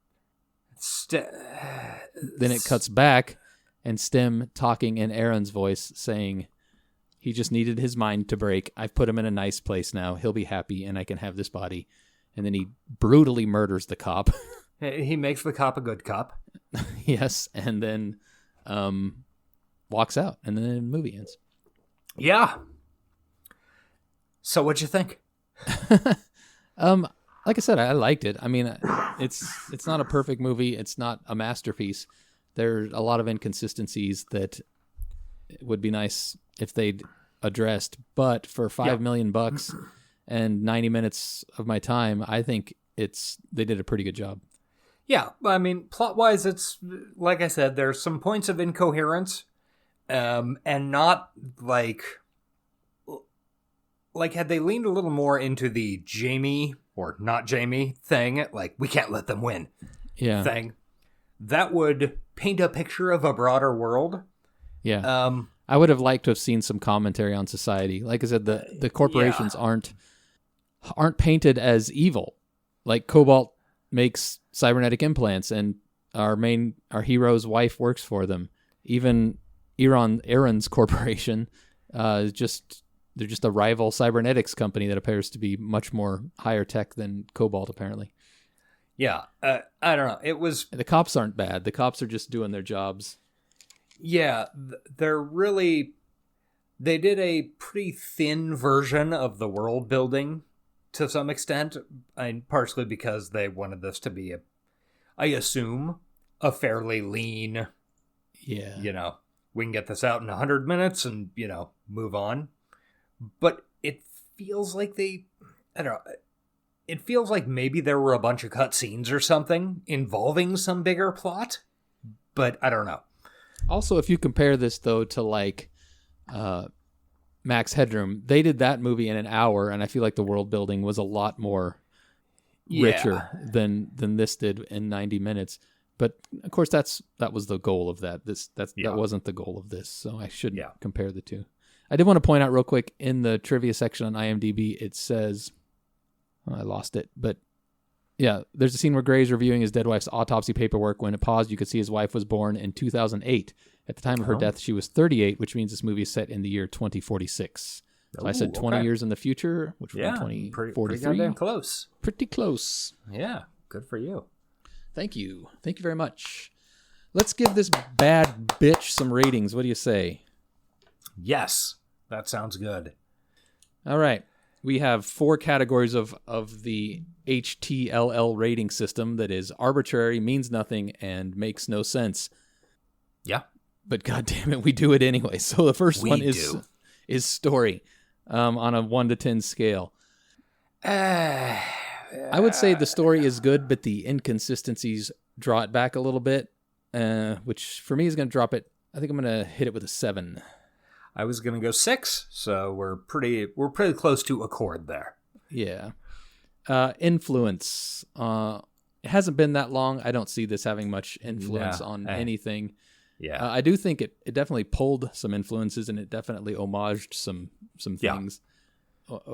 Then it cuts back, and Stem talking in Aaron's voice, saying, he just needed his mind to break. I've put him in a nice place now. He'll be happy, and I can have this body. And then he brutally murders the cop. He makes the cop a good cop. Yes, and then walks out, and then the movie ends. Yeah. So what'd you think? Like I said, I liked it. I mean, it's not a perfect movie. It's not a masterpiece, There's a lot of inconsistencies that it would be nice if they'd addressed. But for $5 million and 90 minutes of my time, I think they did a pretty good job. Yeah, I mean, plot-wise, it's, like I said, there's some points of incoherence, and not, like, had they leaned a little more into the Jamie, or not Jamie, thing, like, we can't let them win thing, that would paint a picture of a broader world. Yeah. I would have liked to have seen some commentary on society. Like I said, the corporations aren't painted as evil. Like, Cobalt makes cybernetic implants, and our hero's wife works for them. Even Aaron's corporation they're just a rival cybernetics company that appears to be much more higher tech than Cobalt, apparently. Yeah, I don't know. The cops aren't bad. The cops are just doing their jobs. Yeah, they did a pretty thin version of the world building to some extent, and partially because they wanted this to be I assume, a fairly lean, we can get this out in 100 minutes and, move on. But it feels like it feels like maybe there were a bunch of cutscenes or something involving some bigger plot, but I don't know. Also, if you compare this, though, to, like, Max Headroom, they did that movie in an hour, and I feel like the world building was a lot more richer than this did in 90 minutes. But, of course, that was the goal of that. That wasn't the goal of this, so I shouldn't compare the two. I did want to point out real quick, in the trivia section on IMDb, it says... I lost it, but yeah, there's a scene where Gray's reviewing his dead wife's autopsy paperwork. When it paused, you could see his wife was born in 2008. At the time of her death, she was 38, which means this movie is set in the year 2046. So I said 20 years in the future, which would be 2043. Pretty goddamn close. Pretty close. Yeah, good for you. Thank you. Thank you very much. Let's give this bad bitch some ratings. What do you say? Yes, that sounds good. All right. We have 4 categories of the HTLL rating system that is arbitrary, means nothing, and makes no sense. Yeah. But goddamn it, we do it anyway. So the first one is story on a 1 to 10 scale. I would say the story is good, but the inconsistencies draw it back a little bit, which for me is going to drop it. I think I'm going to hit it with a 7. I was going to go 6, so we're pretty close to accord there. Yeah. Influence. It hasn't been that long. I don't see this having much influence on anything. Yeah. I do think it definitely pulled some influences, and it definitely homaged some things.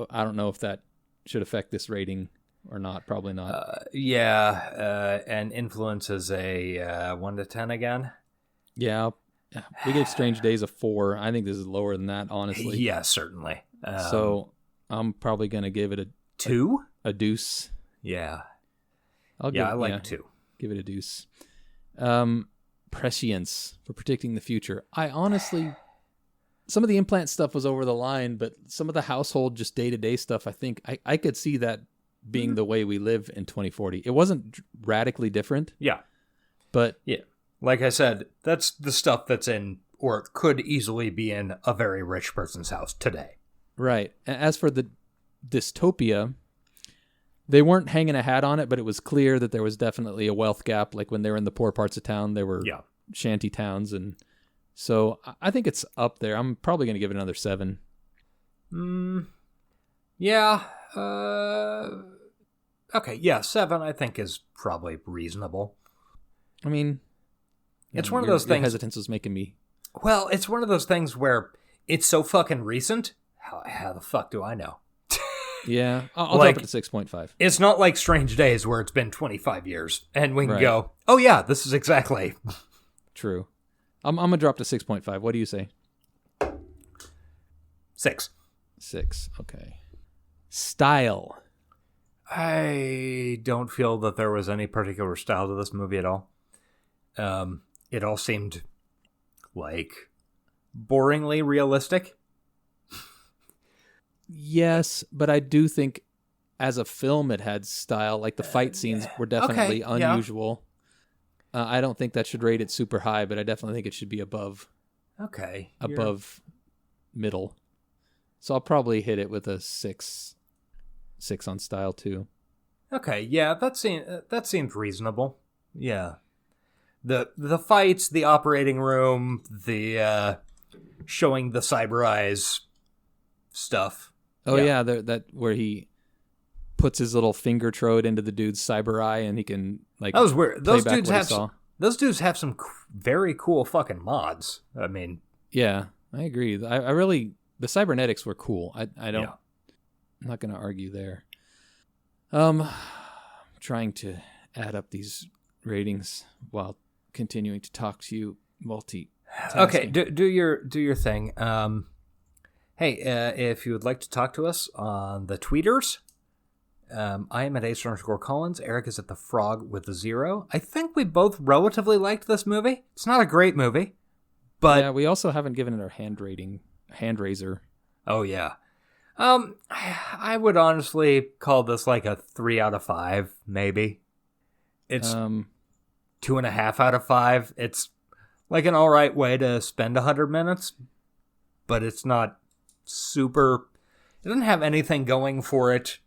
I don't know if that should affect this rating or not. Probably not. And influence is a 1 to 10 again. Yeah. We gave Strange Days a 4. I think this is lower than that, honestly. Yeah, certainly. So I'm probably going to give it a 2? A deuce. Yeah. I like 2. Give it a deuce. Prescience, for predicting the future. I honestly, some of the implant stuff was over the line, but some of the household, just day-to-day stuff, I think I could see that being the way we live in 2040. It wasn't radically different. Yeah. But... yeah. Like I said, that's the stuff that's in, or could easily be in, a very rich person's house today. Right. As for the dystopia, they weren't hanging a hat on it, but it was clear that there was definitely a wealth gap. Like when they were in the poor parts of town, there were shanty towns. And so I think it's up there. I'm probably going to give it another 7. Yeah. Okay, yeah, 7 I think is probably reasonable. I mean... it's one of those things... Your hesitance was making me... Well, it's one of those things where it's so fucking recent. How the fuck do I know? Yeah, I'll drop it to 6.5. It's not like Strange Days where it's been 25 years and we can go, oh yeah, this is exactly... True. I'm going to drop to 6.5. What do you say? 6. 6, okay. Style. I don't feel that there was any particular style to this movie at all. It all seemed like boringly realistic. Yes, but I do think as a film it had style. Like the fight scenes were definitely unusual. I don't think that should rate it super high, but I definitely think it should be above middle. So I'll probably hit it with a 6 on style too. Okay, yeah, that seems reasonable. Yeah. The fights, the operating room, the showing the cyber eyes stuff. Oh yeah, that where he puts his little finger trode into the dude's cyber eye and he can like that was weird. Those dudes have some very cool fucking mods. I mean, yeah, I agree. I really the cybernetics were cool. I don't. Yeah. I'm not going to argue there. Trying to add up these ratings while continuing to talk to you multitasking. Okay, do your thing. Hey, if you would like to talk to us on the tweeters, I am at Ace_Collins. Eric is at the Frog with a 0. I think we both relatively liked this movie. It's not a great movie, but yeah, we also haven't given it our hand raiser. Oh yeah. I would honestly call this like a 3 out of 5, maybe. It's 2.5 out of 5. It's like an all right way to spend 100 minutes, but it's not super. It doesn't have anything going for it,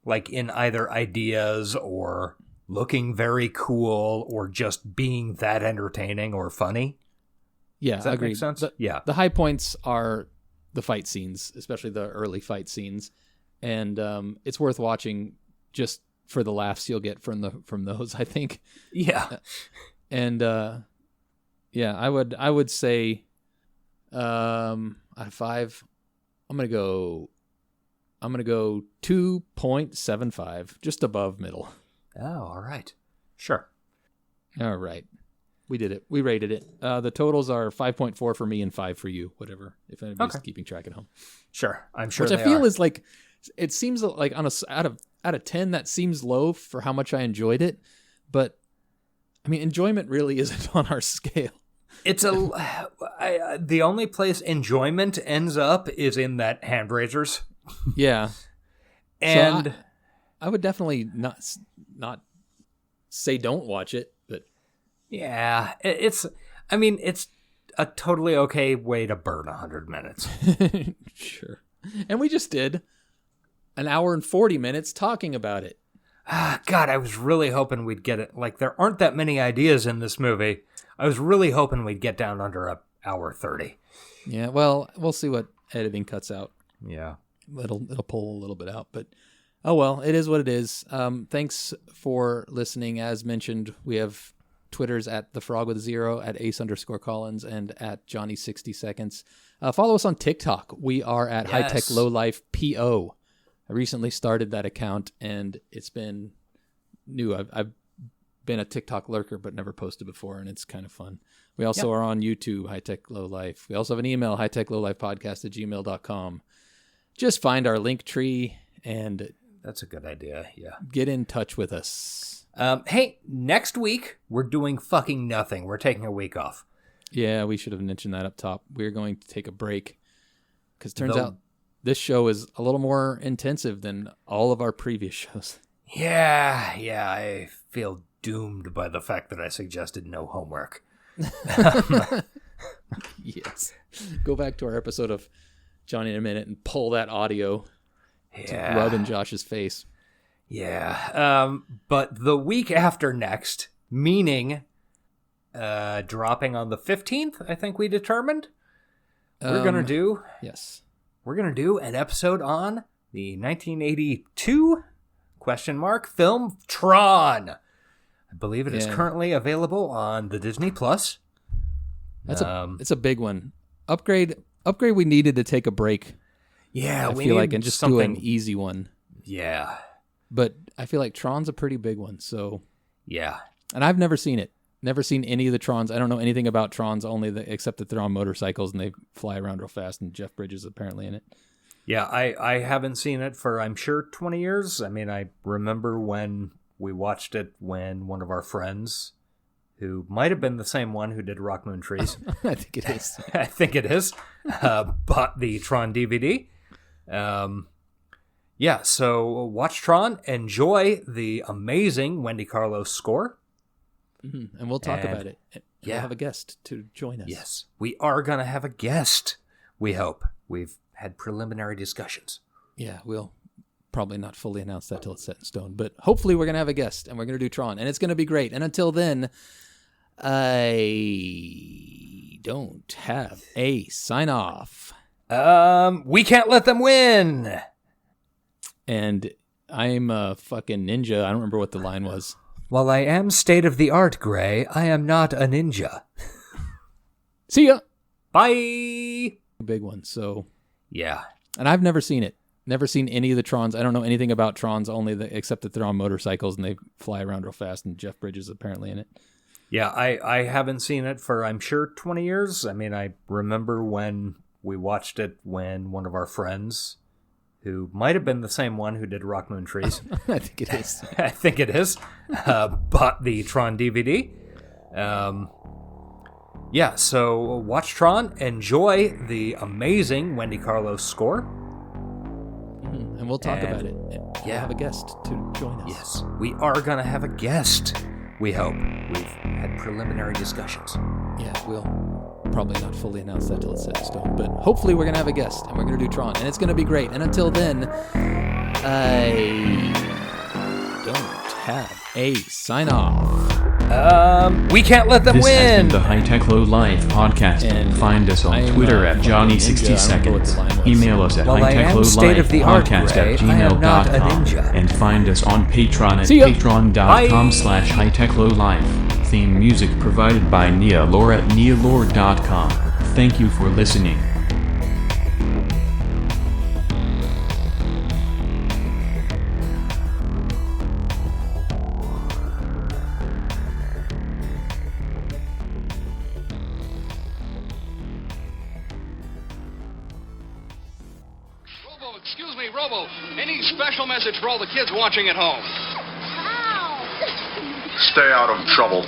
like in either ideas or looking very cool or just being that entertaining or funny. Yeah, does that agreed. make sense? The high points are the fight scenes, especially the early fight scenes, and it's worth watching just for the laughs you'll get from those, I think. Yeah. And yeah, I would say out of 5, I'm gonna go 2.75, just above middle. Oh, all right. Sure. All right. We did it. We rated it. The totals are 5.4 for me and 5 for you, whatever, if anybody's keeping track at home. Sure. I'm sure Which I feel is like, it seems like on out of 10, that seems low for how much I enjoyed it. But, I mean, enjoyment really isn't on our scale. It's the only place enjoyment ends up is in that hand raisers. Yeah. And so I would definitely not say don't watch it, but yeah, it's a totally okay way to burn 100 minutes. Sure. And we just did an hour and 40 minutes talking about it. God, I was really hoping we'd get it. Like, there aren't that many ideas in this movie. I was really hoping we'd get down under an hour 30. Yeah, well, we'll see what editing cuts out. Yeah. It'll pull a little bit out, but oh well, it is what it is. Thanks for listening. As mentioned, we have Twitters at the Frog with a 0, at Ace_Collins, and at Johnny60seconds. Follow us on TikTok. We are at Yes. High Tech Low Life PO. I recently started that account, and it's been new. I've been a TikTok lurker, but never posted before, and it's kind of fun. We also are on YouTube, High Tech Low Life. We also have an email, hightechlowlifepodcast@gmail.com. Just find our link tree and That's a good idea, yeah. get in touch with us. Hey, next week, we're doing fucking nothing. We're taking a week off. Yeah, we should have mentioned that up top. We're going to take a break because turns out this show is a little more intensive than all of our previous shows. Yeah, I feel doomed by the fact that I suggested no homework. Yes. Go back to our episode of Johnny in a Minute and pull that audio to rub in Josh's face. Yeah. But the week after next, meaning dropping on the 15th, I think we determined, we're going to do... Yes. We're going to do an episode on the 1982 film Tron. I believe it is currently available on the Disney Plus. It's a big one. Upgrade, we needed to take a break. Yeah, I feel like, and just do an easy one. Yeah. But I feel like Tron's a pretty big one, so... Yeah. And I've never seen it. Never seen any of the Trons. I don't know anything about Trons, except that they're on motorcycles and they fly around real fast, and Jeff Bridges is apparently in it. Yeah, I haven't seen it for, I'm sure, 20 years. I mean, I remember when we watched it when one of our friends, who might have been the same one who did Rock Moon Trees. I think it is. I think it is. Bought the Tron DVD. Yeah, so watch Tron. Enjoy the amazing Wendy Carlos score. And we'll talk about it. Yeah. We'll have a guest to join us. Yes, we are going to have a guest, we hope. We've had preliminary discussions. Yeah, we'll probably not fully announce that till it's set in stone, but hopefully we're going to have a guest, and we're going to do Tron, and it's going to be great. And until then, I don't have a sign-off. We can't let them win! And I'm a fucking ninja. I don't remember what the line was. While I am state-of-the-art, Gray, I am not a ninja. See ya! Bye! Big one, so... Yeah. And I've never seen it. Never seen any of the Trons. I don't know anything about Trons, except that they're on motorcycles and they fly around real fast, and Jeff Bridges is apparently in it. Yeah, I haven't seen it for, I'm sure, 20 years. I mean, I remember when we watched it when one of our friends, who might have been the same one who did Rock Moon Trees. I think it is. I think it is. Bought the Tron DVD. Yeah, so watch Tron. Enjoy the amazing Wendy Carlos score. And we'll talk about it. We'll have a guest to join us. Yes, we are going to have a guest, we hope. We've had preliminary discussions. Yeah, we'll probably not fully announce that till it's set in stone, but hopefully we're going to have a guest, and we're going to do Tron, and it's going to be great. And until then, I don't have a sign-off. We can't let them This win! has been the High Tech Low Life podcast. And Find us on I'm, Twitter at Johnny60 Johnny60seconds. seconds. Email us at While I am state-of-the-art, Gray, I am not a ninja. and find us on Patreon at See ya. patreon.com/hightechlowlife. Theme music provided by Nia Lore at nialore.com. Thank you for listening. Excuse me, Robo. Any special message for all the kids watching at home? Stay out of trouble.